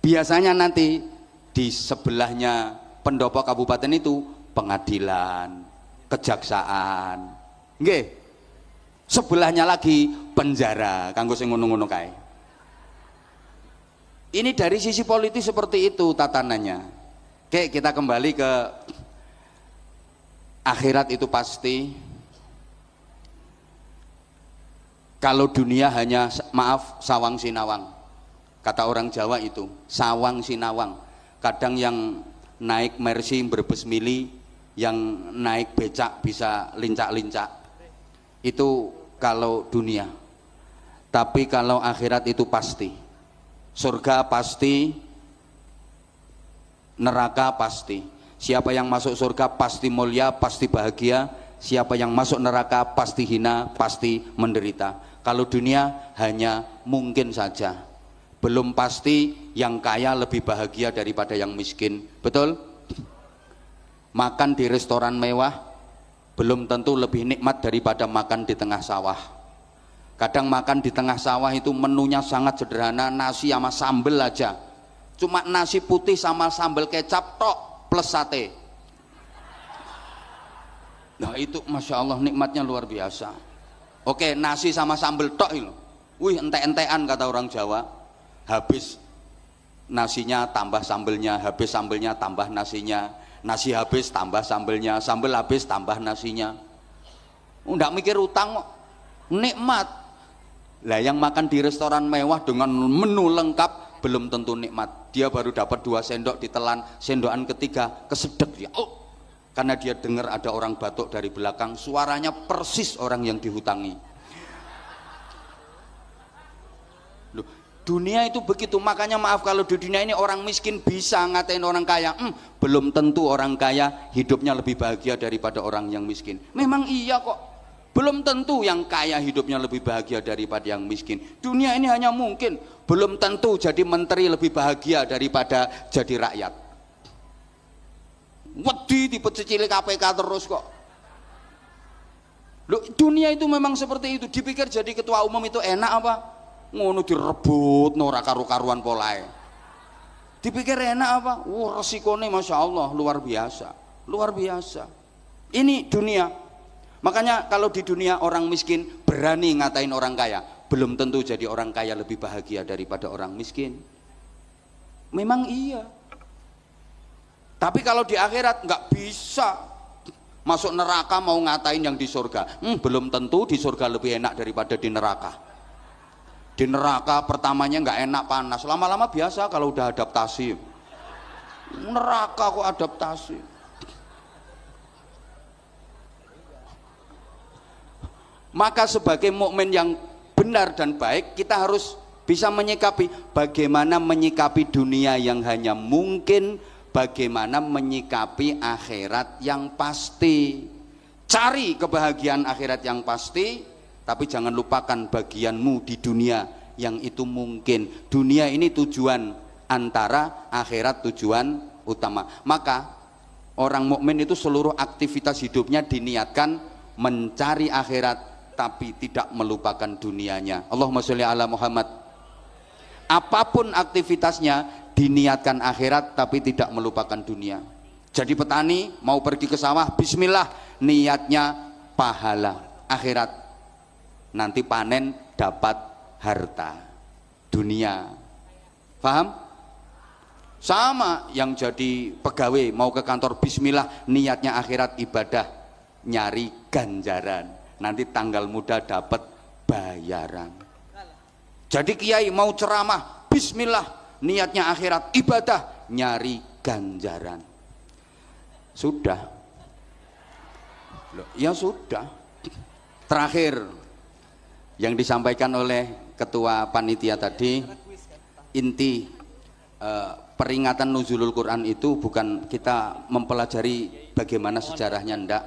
Biasanya nanti di sebelahnya pendopo kabupaten itu pengadilan, kejaksaan. Nggih. Sebelahnya lagi penjara, kanggo sing ngono-ngono kae. Ini dari sisi politis seperti itu tatanannya. Oke, kita kembali ke akhirat itu pasti. Kalau dunia hanya sawang sinawang. Kata orang Jawa itu, sawang sinawang. Kadang yang naik Mercy Brebes Mili, yang naik becak bisa lincak-lincak. Itu kalau dunia. Tapi kalau akhirat itu pasti. Surga pasti, neraka pasti. Siapa yang masuk surga pasti mulia, pasti bahagia. Siapa yang masuk neraka pasti hina, pasti menderita. Kalau dunia hanya mungkin saja. Belum pasti yang kaya lebih bahagia daripada yang miskin. Betul? Makan di restoran mewah belum tentu lebih nikmat daripada makan di tengah sawah. Kadang makan di tengah sawah itu menunya sangat sederhana, nasi sama sambel aja, cuma nasi putih sama sambel kecap tok plus sate. Nah itu Masya Allah nikmatnya luar biasa. Oke, nasi sama sambel tok itu, wih ente-entean kata orang Jawa. Habis nasinya tambah sambelnya, habis sambelnya tambah nasinya, nasi habis tambah sambelnya, sambel habis tambah nasinya. Nggak mikir utang kok, nikmat. Lah yang makan di restoran mewah dengan menu lengkap belum tentu nikmat. Dia baru dapat 2 sendok ditelan, sendokan ketiga kesedek dia. Oh, karena dia dengar ada orang batuk dari belakang, suaranya persis orang yang dihutangi. Loh, dunia itu begitu. Makanya maaf kalau di dunia ini orang miskin bisa ngatain orang kaya. Belum tentu orang kaya hidupnya lebih bahagia daripada orang yang miskin. Memang iya kok. Belum tentu yang kaya hidupnya lebih bahagia daripada yang miskin. Dunia ini hanya mungkin. Belum tentu jadi menteri lebih bahagia daripada jadi rakyat. Wedi dipecicili KPK terus kok. Loh, dunia itu memang seperti itu. Dipikir jadi ketua umum itu enak apa? Ngono direbut ora karu-karuan polae. Dipikir enak apa? Resikonya Masya Allah luar biasa. Luar biasa. Ini dunia. Makanya kalau di dunia orang miskin berani ngatain orang kaya, belum tentu jadi orang kaya lebih bahagia daripada orang miskin. Memang iya. Tapi kalau di akhirat nggak bisa. Masuk neraka mau ngatain yang di surga. Belum tentu di surga lebih enak daripada di neraka. Di neraka pertamanya nggak enak, panas, lama-lama biasa kalau udah adaptasi. Neraka kok adaptasi. Maka sebagai mukmin yang benar dan baik, kita harus bisa menyikapi bagaimana menyikapi dunia yang hanya mungkin, bagaimana menyikapi akhirat yang pasti. Cari kebahagiaan akhirat yang pasti, tapi jangan lupakan bagianmu di dunia yang itu mungkin. Dunia ini tujuan antara, akhirat tujuan utama. Maka orang mukmin itu seluruh aktivitas hidupnya diniatkan mencari akhirat tapi tidak melupakan dunianya. Allahumma sholli ala Muhammad. Apapun aktivitasnya diniatkan akhirat tapi tidak melupakan dunia. Jadi petani mau pergi ke sawah, bismillah, niatnya pahala akhirat, nanti panen dapat harta dunia. Paham? Sama yang jadi pegawai mau ke kantor, bismillah, niatnya akhirat, ibadah, nyari ganjaran, nanti tanggal muda dapat bayaran. Jadi kiai mau ceramah, bismillah, niatnya akhirat, ibadah, nyari ganjaran. Sudah. Ya sudah. Terakhir yang disampaikan oleh ketua panitia tadi, inti peringatan nuzulul Quran itu bukan kita mempelajari bagaimana sejarahnya, enggak,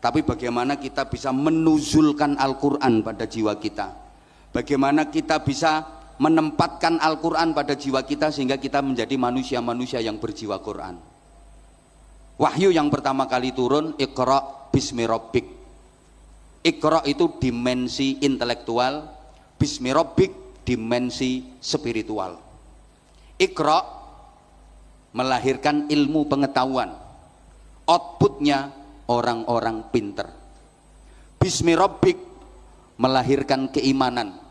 tapi bagaimana kita bisa menuzulkan Al-Quran pada jiwa kita, bagaimana kita bisa menempatkan Al-Quran pada jiwa kita sehingga kita menjadi manusia-manusia yang berjiwa Quran. Wahyu yang pertama kali turun, Iqra bismi rabbik. Iqra itu dimensi intelektual, bismi rabbik dimensi spiritual. Iqra melahirkan ilmu pengetahuan, outputnya orang-orang pinter. Bismi rabbik melahirkan keimanan,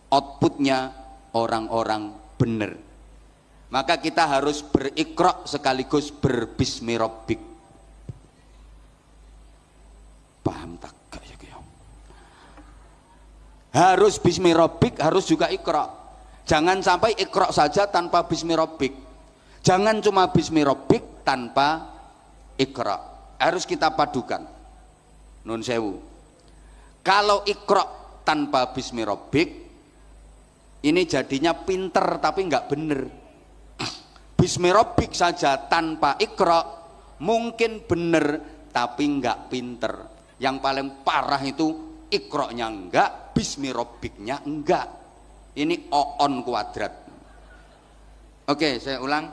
outputnya orang-orang benar. Maka kita harus berikra sekaligus berbismi rabbik. Paham tak? Harus bismi rabbik, harus juga ikra. Jangan sampai ikra saja tanpa bismi rabbik. Jangan cuma bismi rabbik tanpa ikra. Harus kita padukan. Nun sewu. Kalau ikra tanpa bismi rabbik, ini jadinya pinter tapi nggak bener. Bismi rabbik saja tanpa ikra mungkin bener tapi nggak pinter. Yang paling parah itu ikroknya enggak, bismi rabbiknya enggak. Ini on kuadrat. Oke, saya ulang.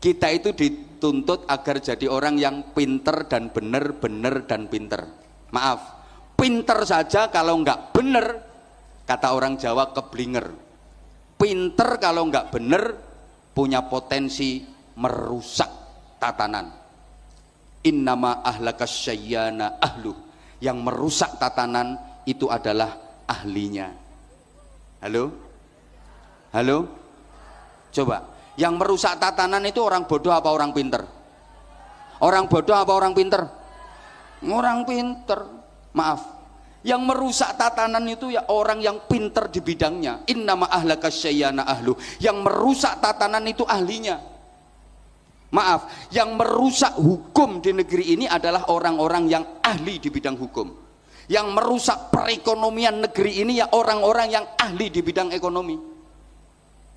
Kita itu dituntut agar jadi orang yang pinter dan bener, bener dan pinter. Maaf, pinter saja kalau enggak bener, kata orang Jawa keblinger. Pinter kalau enggak bener, punya potensi merusak tatanan. Innama ahlakas syayyana ahluh. Yang merusak tatanan itu adalah ahlinya. Halo? Halo? Coba, yang merusak tatanan itu orang bodoh apa orang pinter? Orang bodoh apa orang pinter? Orang pinter. Maaf, yang merusak tatanan itu ya orang yang pinter di bidangnya. Innama ahlakas syayyana ahlu. Yang merusak tatanan itu ahlinya. Maaf, yang merusak hukum di negeri ini adalah orang-orang yang ahli di bidang hukum. Yang merusak perekonomian negeri ini ya orang-orang yang ahli di bidang ekonomi.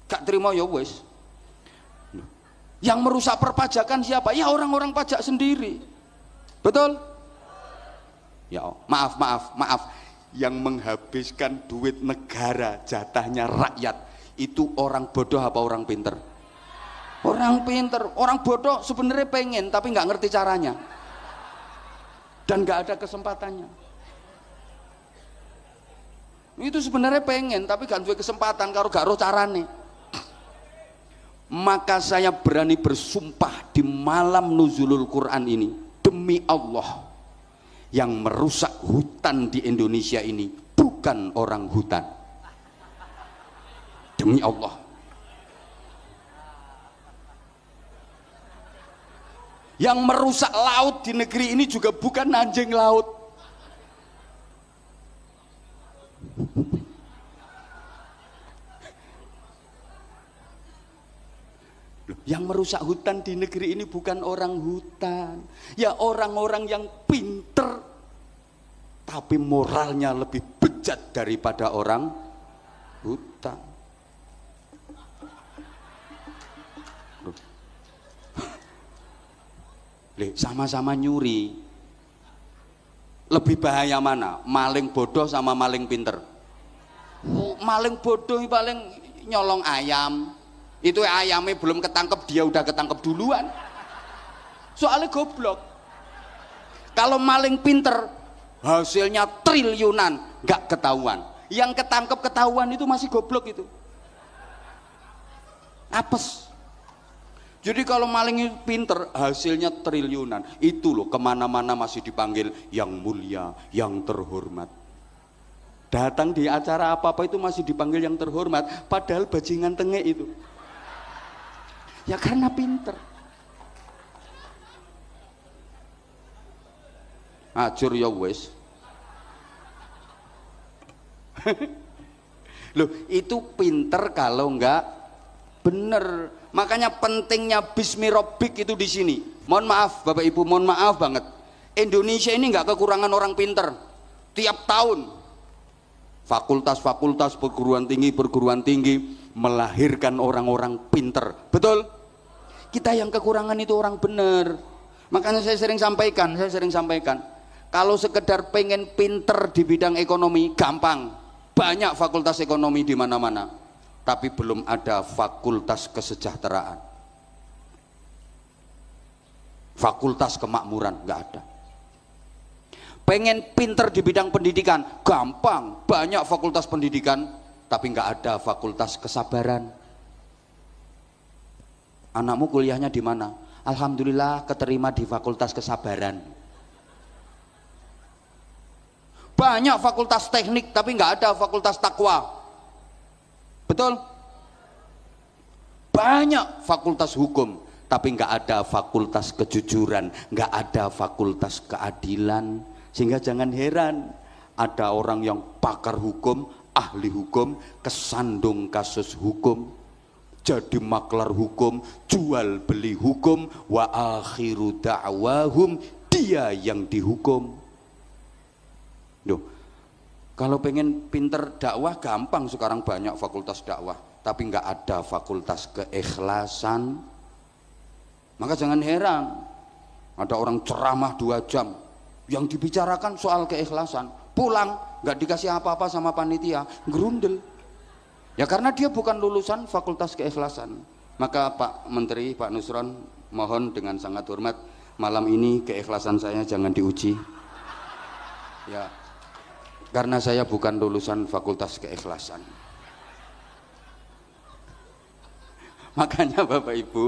Gak terima ya wes. Yang merusak perpajakan siapa? Ya orang-orang pajak sendiri. Betul? Ya, maaf. Yang menghabiskan duit negara, jatahnya rakyat, itu orang bodoh apa orang pinter? Orang pinter. Orang bodoh sebenarnya pengen tapi nggak ngerti caranya dan nggak ada kesempatannya. Itu sebenarnya pengen tapi gak ada kesempatan kalau gak roh carane. Maka saya berani bersumpah di malam nuzulul Quran ini, demi Allah, yang merusak hutan di Indonesia ini bukan orang hutan. Demi Allah. Yang merusak laut di negeri ini juga bukan anjing laut. Yang merusak hutan di negeri ini bukan orang hutan, ya orang-orang yang pinter tapi moralnya lebih bejat daripada orang hutan. Sama-sama nyuri, lebih bahaya mana? Maling bodoh sama maling pinter? Maling bodoh paling nyolong ayam, itu ayamnya belum ketangkep dia udah ketangkep duluan, soalnya goblok. Kalau maling pinter hasilnya triliunan, nggak ketahuan. Yang ketangkep ketahuan itu masih goblok itu, apes. Jadi kalau maling pinter, hasilnya triliunan, itu loh kemana-mana masih dipanggil yang mulia, yang terhormat. Datang di acara apa-apa itu masih dipanggil yang terhormat, padahal bajingan tengek itu. Ya karena pinter. Ajur ya wes. Loh, itu pinter kalau enggak bener. Makanya pentingnya Bismi Rabbik itu di sini. Mohon maaf Bapak Ibu, mohon maaf banget. Indonesia ini enggak kekurangan orang pinter. Tiap tahun fakultas-fakultas perguruan tinggi melahirkan orang-orang pinter. Betul? Kita yang kekurangan itu orang bener. Makanya saya sering sampaikan, kalau sekedar pengen pinter di bidang ekonomi gampang. Banyak fakultas ekonomi di mana-mana, tapi belum ada fakultas kesejahteraan, fakultas kemakmuran, nggak ada. Pengen pinter di bidang pendidikan gampang, banyak fakultas pendidikan, tapi nggak ada fakultas kesabaran. Anakmu kuliahnya di mana? Alhamdulillah keterima di fakultas kesabaran. Banyak fakultas teknik tapi nggak ada fakultas takwa. Betul? Banyak fakultas hukum tapi nggak ada fakultas kejujuran, nggak ada fakultas keadilan. Sehingga jangan heran ada orang yang pakar hukum, ahli hukum, kesandung kasus hukum, jadi maklar hukum, jual beli hukum, wa akhiru da'wahum, dia yang dihukum. Duh, kalau pengen pinter dakwah gampang, sekarang banyak fakultas dakwah, tapi nggak ada fakultas keikhlasan. Maka jangan heran ada orang ceramah 2 jam yang dibicarakan soal keikhlasan, pulang nggak dikasih apa-apa sama panitia, gerundel. Ya karena dia bukan lulusan fakultas keikhlasan. Maka Pak Menteri, Pak Nusron, mohon dengan sangat hormat, malam ini keikhlasan saya jangan diuji. Ya, karena saya bukan lulusan fakultas keikhlasan. Makanya Bapak Ibu,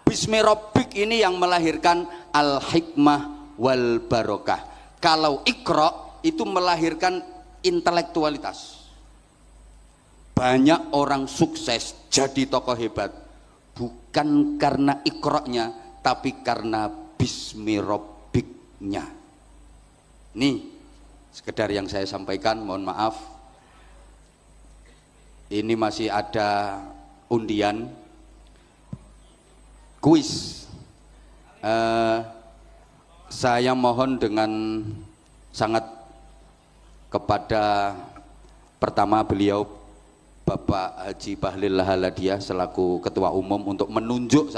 Bismi Rabbik ini yang melahirkan al-hikmah wal barokah. Kalau Iqra itu melahirkan intelektualitas. Banyak orang sukses jadi tokoh hebat bukan karena Iqra-nya, tapi karena Bismi Rabbiknya. Nih sekedar yang saya sampaikan, mohon maaf ini masih ada undian kuis. Saya mohon dengan sangat kepada pertama beliau Bapak Haji Bahlil Lahaladia selaku Ketua Umum untuk menunjuk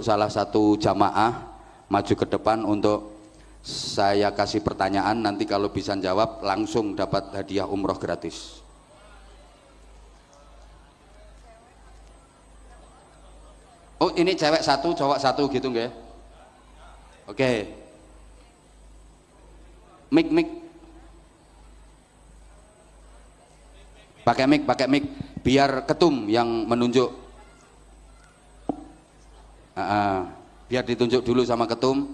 salah satu jamaah maju ke depan untuk saya kasih pertanyaan, nanti kalau bisa jawab langsung dapat hadiah umroh gratis. Oh ini cewek 1 cowok 1 gitu nggak? Oke. Mic pakai mic biar ketum yang menunjuk. Biar ditunjuk dulu sama ketum.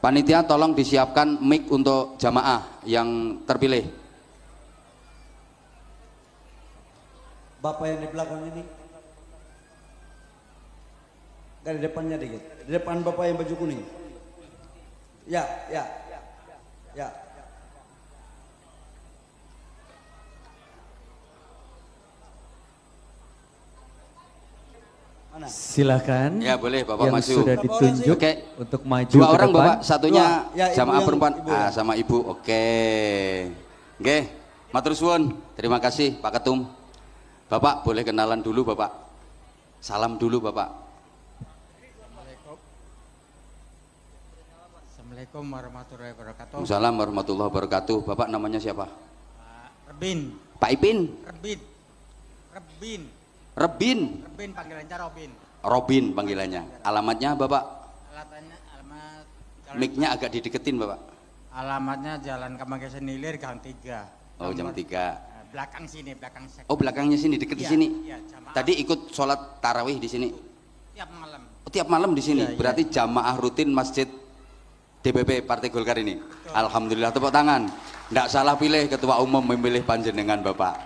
Panitia tolong disiapkan mic untuk jamaah yang terpilih. Bapak yang di belakang ini, dari depannya dikit, di depan bapak yang baju kuning. Ya. Mana? Silakan. Ya boleh Bapak yang maju. sudah ditunjuk untuk maju 2 ke orang depan. Bapak, satunya Ya, jamaah ibu perempuan. ibu ya. Sama ibu. Oke. Matur suwun. Terima kasih Pak Ketum. Bapak boleh kenalan dulu Bapak. Salam dulu Bapak. Assalamualaikum warahmatullahi wabarakatuh. Waalaikumsalam warahmatullahi wabarakatuh. Bapak namanya siapa? Rebin. Pak Ipin. Rebin. Rebin. Rebin panggilan Robin. Robin panggilannya. Alamatnya Bapak? Alamat Mic-nya agak dideketin Bapak. alamatnya Jalan Kemanggesan Hilir Gang 3. Oh, jam 3. Belakang sini, belakang sektor. Oh, belakangnya sini, deket di sini. Iya, jamaah. Tadi ikut sholat tarawih di sini. Tiap malam. Oh, tiap malam di sini. Iya, iya. Berarti jamaah rutin Masjid DPP Partai Golkar ini. Alhamdulillah, tepuk tangan. Nggak salah pilih ketua umum memilih panjenengan Bapak.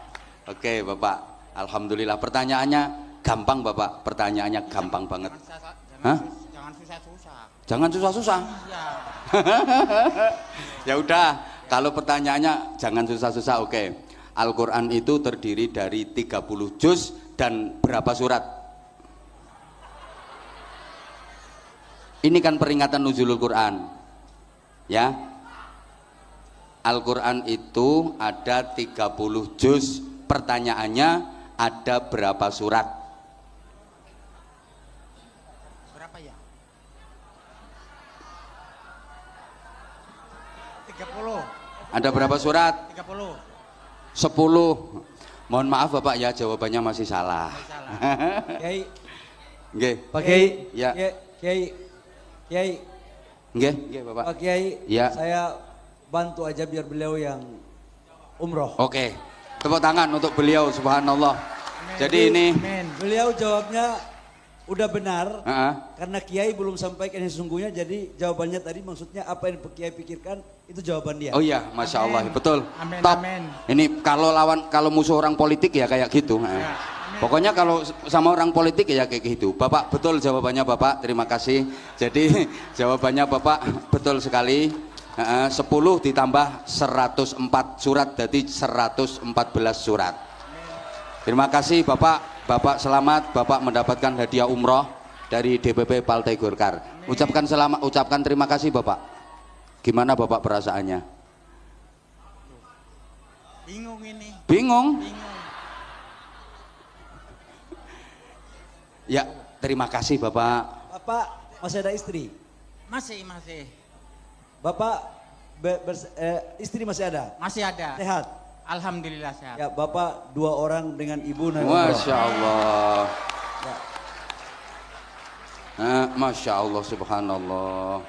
Oke Bapak, alhamdulillah. Pertanyaannya gampang Bapak. Pertanyaannya gampang banget. Hah? Jangan susah-susah. Jangan susah-susah. Iya. Ya udah, kalau pertanyaannya jangan susah-susah, oke. Al-Quran itu terdiri dari 30 juz dan berapa surat? Ini kan peringatan nuzulul Quran. Ya. Al-Quran itu ada 30 juz. Pertanyaannya ada berapa surat? Berapa ya? 30. Ada berapa surat? 30. 10. Mohon maaf Bapak ya, jawabannya masih salah. Kiai, Nggih. Pak Kiai, Ya. Kiai, Nggih, Bapak. Pak Kiai, Ya. saya bantu aja biar beliau yang umroh. Oke. Tepuk tangan untuk beliau, subhanallah. Jadi ini Amin. Beliau jawabnya udah benar, Heeh. karena Kiai belum sampaikan yang sesungguhnya, jadi jawabannya tadi maksudnya apa yang Kiai pikirkan itu jawaban dia. Oh iya, masya Allah, Amin. betul. Amin, Top. amin. Ini kalau musuh orang politik ya kayak gitu. Ya, Pokoknya kalau sama orang politik ya kayak gitu. Bapak betul jawabannya Bapak. Terima kasih. Jadi jawabannya Bapak betul sekali. 10 ditambah 104 surat, jadi 114 surat. Terima kasih Bapak. Bapak selamat. Bapak mendapatkan hadiah umroh dari DPP Partai Golkar. Ucapkan selamat, ucapkan terima kasih Bapak. Gimana Bapak perasaannya? Bingung ini. Bingung? Bingung. Ya, terima kasih Bapak. Bapak masih ada istri? Masih. Bapak istri masih ada? Masih ada. Sehat? Alhamdulillah sehat. Ya, Bapak 2 orang dengan ibu dan Masya Allah. Ya. Masya Allah, subhanallah.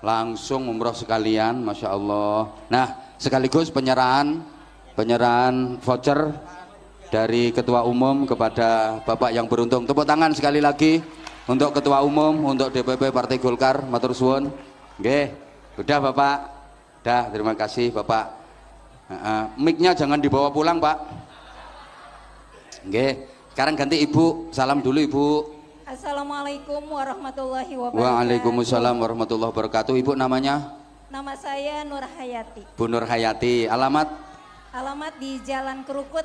Langsung umroh sekalian, Masya Allah. Nah, sekaligus penyerahan voucher dari Ketua Umum kepada Bapak yang beruntung. Tepuk tangan sekali lagi untuk Ketua Umum, untuk DPP Partai Golkar, matur suwun. Nggih, udah Bapak. Dah, terima kasih Bapak. Mic-nya jangan dibawa pulang Pak. Nggih, sekarang ganti Ibu. Salam dulu Ibu. Assalamualaikum warahmatullahi wabarakatuh. Waalaikumsalam warahmatullahi wabarakatuh. Ibu namanya? Nama saya Nur Hayati. Bu Nur Hayati. Alamat? Alamat di Jalan Kerukut,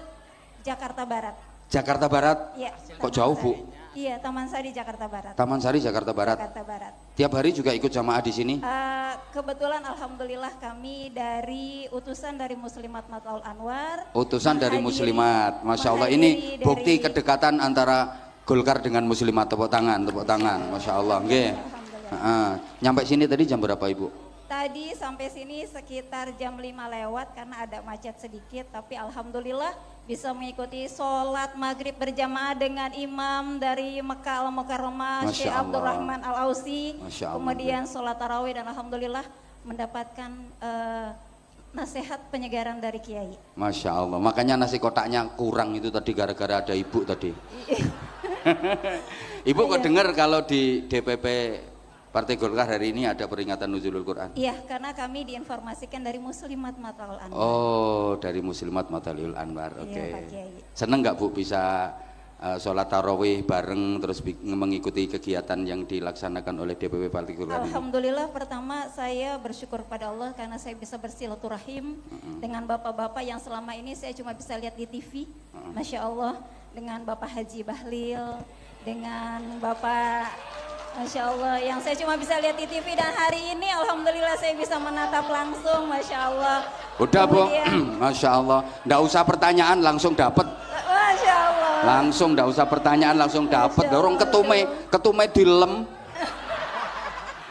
Jakarta Barat. Jakarta Barat. Iya. Kok jauh Bu? Iya, Taman Sari Jakarta Barat. Taman Sari Jakarta Barat. Jakarta Barat. Tiap hari juga ikut jamaah di sini? Kebetulan alhamdulillah kami dari utusan dari Muslimat Mataul Anwar. Utusan dari menghadiri- Muslimat. Masya Allah, menghadiri ini dari- bukti kedekatan antara Golkar dengan Muslimat. Tepuk tangan, tepuk tangan. Masya Allah. Nggih. Nyampe sini tadi jam berapa Ibu? Tadi sampai sini sekitar jam 5 lewat karena ada macet sedikit, tapi alhamdulillah bisa mengikuti sholat maghrib berjamaah dengan imam dari Mekah Al-Mukarramah Masya Syekh Allah. Abdurrahman Al-Ausi, Masya Allah. kemudian sholat tarawih dan alhamdulillah mendapatkan nasihat penyegaran dari Kiai. Masya Allah. Makanya nasi kotaknya kurang itu tadi gara-gara ada Ibu tadi. Ibu kok dengar kalau di DPP Partai Golkar hari ini ada peringatan nuzulul Quran? Iya, karena kami diinformasikan dari Muslimat Mataul Anwar. Oh, dari Muslimat Mataliul Anwar. Oke. Iya, Pak Kiai. Seneng nggak Bu bisa sholat tarawih bareng terus mengikuti kegiatan yang dilaksanakan oleh DPP Partai Golkar ini? Alhamdulillah, pertama saya bersyukur pada Allah karena saya bisa bersilaturahim dengan bapak-bapak yang selama ini saya cuma bisa lihat di TV. Masya Allah, dengan Bapak Haji Bahlil, dengan Bapak, Masya Allah, yang saya cuma bisa lihat di TV, dan hari ini alhamdulillah saya bisa menatap langsung, Masya Allah. Udah Bu, Kemudian- Masya Allah. Nggak usah pertanyaan langsung dapat. Masya Allah. Langsung nggak usah pertanyaan langsung dapat. Masya Dorong Allah, ketume dilem.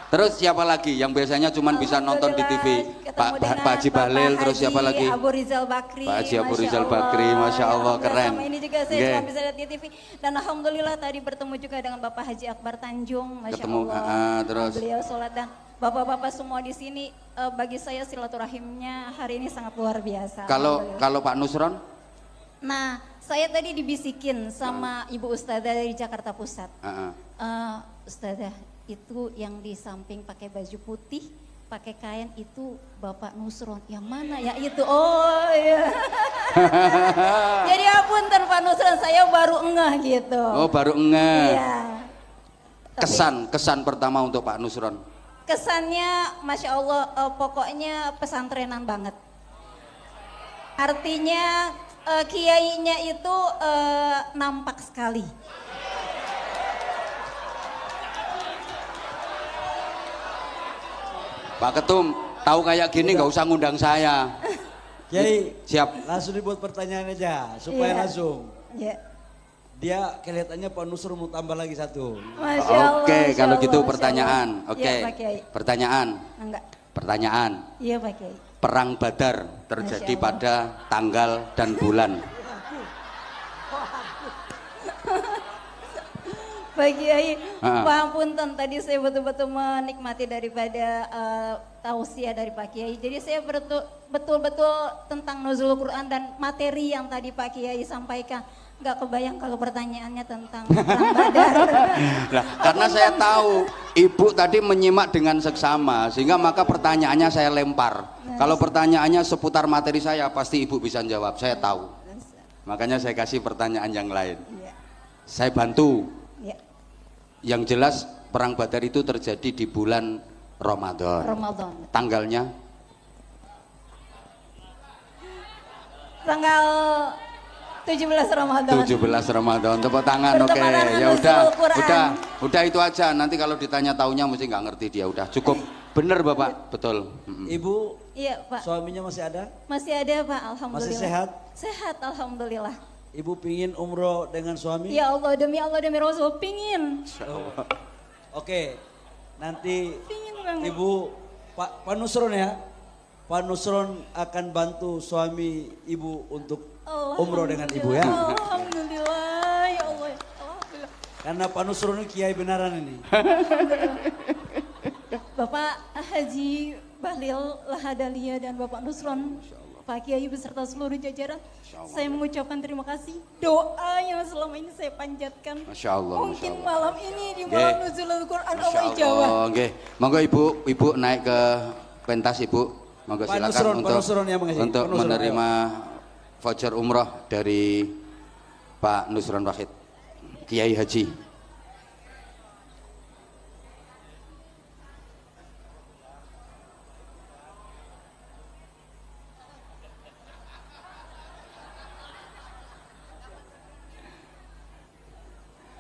Terus siapa lagi yang biasanya cuman bisa nonton di TV? Ketemu dengan Pak Haji Bahlil, terus Haji siapa lagi? Abu Rizal Bakri. Pak Haji Abu Masya Rizal Allah. Bakri, Masya Allah, Ya, keren. Sama ini juga saya Nggih. cuma bisa lihat di TV. Dan alhamdulillah tadi bertemu juga dengan Bapak Haji Akbar Tanjung, Masya Ketemu, Allah. terus? Beliau sholat dan bapak-bapak semua di sini, bagi saya silaturahimnya hari ini sangat luar biasa. Alhamdulillah. Kalau Pak Nusron? Nah, saya tadi dibisikin sama Ibu Ustadzah dari Jakarta Pusat. Ustadzah, itu yang di samping pakai baju putih, pakai kain itu Bapak Nusron. Yang mana ya itu? Oh iya. Jadi apunten Pak Nusron, saya baru ngeh gitu. Oh, baru ngeh. Iya. Tapi Kesan pertama untuk Pak Nusron. kesannya, Masya Allah, pokoknya pesantrenan banget. Artinya kiainya itu nampak sekali. Pak Ketum, tahu kayak gini nggak usah ngundang saya. Kiai, Siap. langsung dibuat pertanyaan aja supaya Iya. langsung. Ya. Dia kelihatannya Pak Nusron mau tambah lagi satu. Masya Allah, Oke, Masya kalau Allah, gitu Masya pertanyaan. Allah. Oke. Iya Pak Kiai. Pertanyaan. Enggak. Pertanyaan. Iya Pak Kiai. Perang Badar terjadi Masya Allah. pada tanggal dan bulan. Pak Kiai, Ha-ha. pangapunten tadi saya betul-betul menikmati daripada tausiah dari Pak Kiai. Jadi saya betul-betul tentang nuzul Quran dan materi yang tadi Pak Kiai sampaikan. Nggak kebayang kalau pertanyaannya tentang perang Badar. Nah, karena saya tahu ibu tadi menyimak dengan seksama, sehingga maka pertanyaannya saya lempar. Kalau pertanyaannya seputar materi saya, pasti ibu bisa jawab. Saya tahu. Makanya saya kasih pertanyaan yang lain. Iya. Saya bantu. Iya. Yang jelas perang Badar itu terjadi di bulan Ramadan. Ramadan. Tanggalnya Tanggal 17 Ramadan. 17 Ramadan. Tepuk tangan. Oke. Bertepatan dengan Ya nuzul Quran. udah itu aja. Nanti kalau ditanya taunya mesti nggak ngerti dia. Udah cukup. Bener Bapak, betul. Ibu, Iya Pak. suaminya masih ada? Masih ada Pak, alhamdulillah. Masih sehat? Sehat, alhamdulillah. Ibu pingin umroh dengan suami? Ya Allah demi Rasul, pingin. Oke, nanti Pingin banget. Ibu, Pak Nusron ya. Pak Nusron akan bantu suami Ibu untuk umroh dengan Ibu ya. Alhamdulillah, ya Allah. Alhamdulillah. Karena Pak Nusron ini kiai benaran ini. Bapak Haji Bahlil Lahadalia dan Bapak Nusron, Pak Kiai beserta seluruh jajaran, saya mengucapkan terima kasih. Doa yang selama ini saya panjatkan. Masya Allah. Mungkin Masya Allah. malam ini di malam nuzulul Quran Allah ijabah. Allah. Nggih. Monggo Ibu naik ke pentas Ibu. Monggo Pak silakan Nusron, Pak untuk Nusron yang mengasih. untuk Pak Nusron, menerima voucher umroh dari Pak Nusron Wahid, Kiai Haji.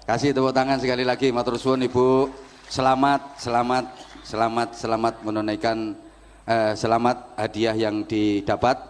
Kasih tepuk tangan sekali lagi, matur suwun Ibu. Selamat menunaikan selamat hadiah yang didapat.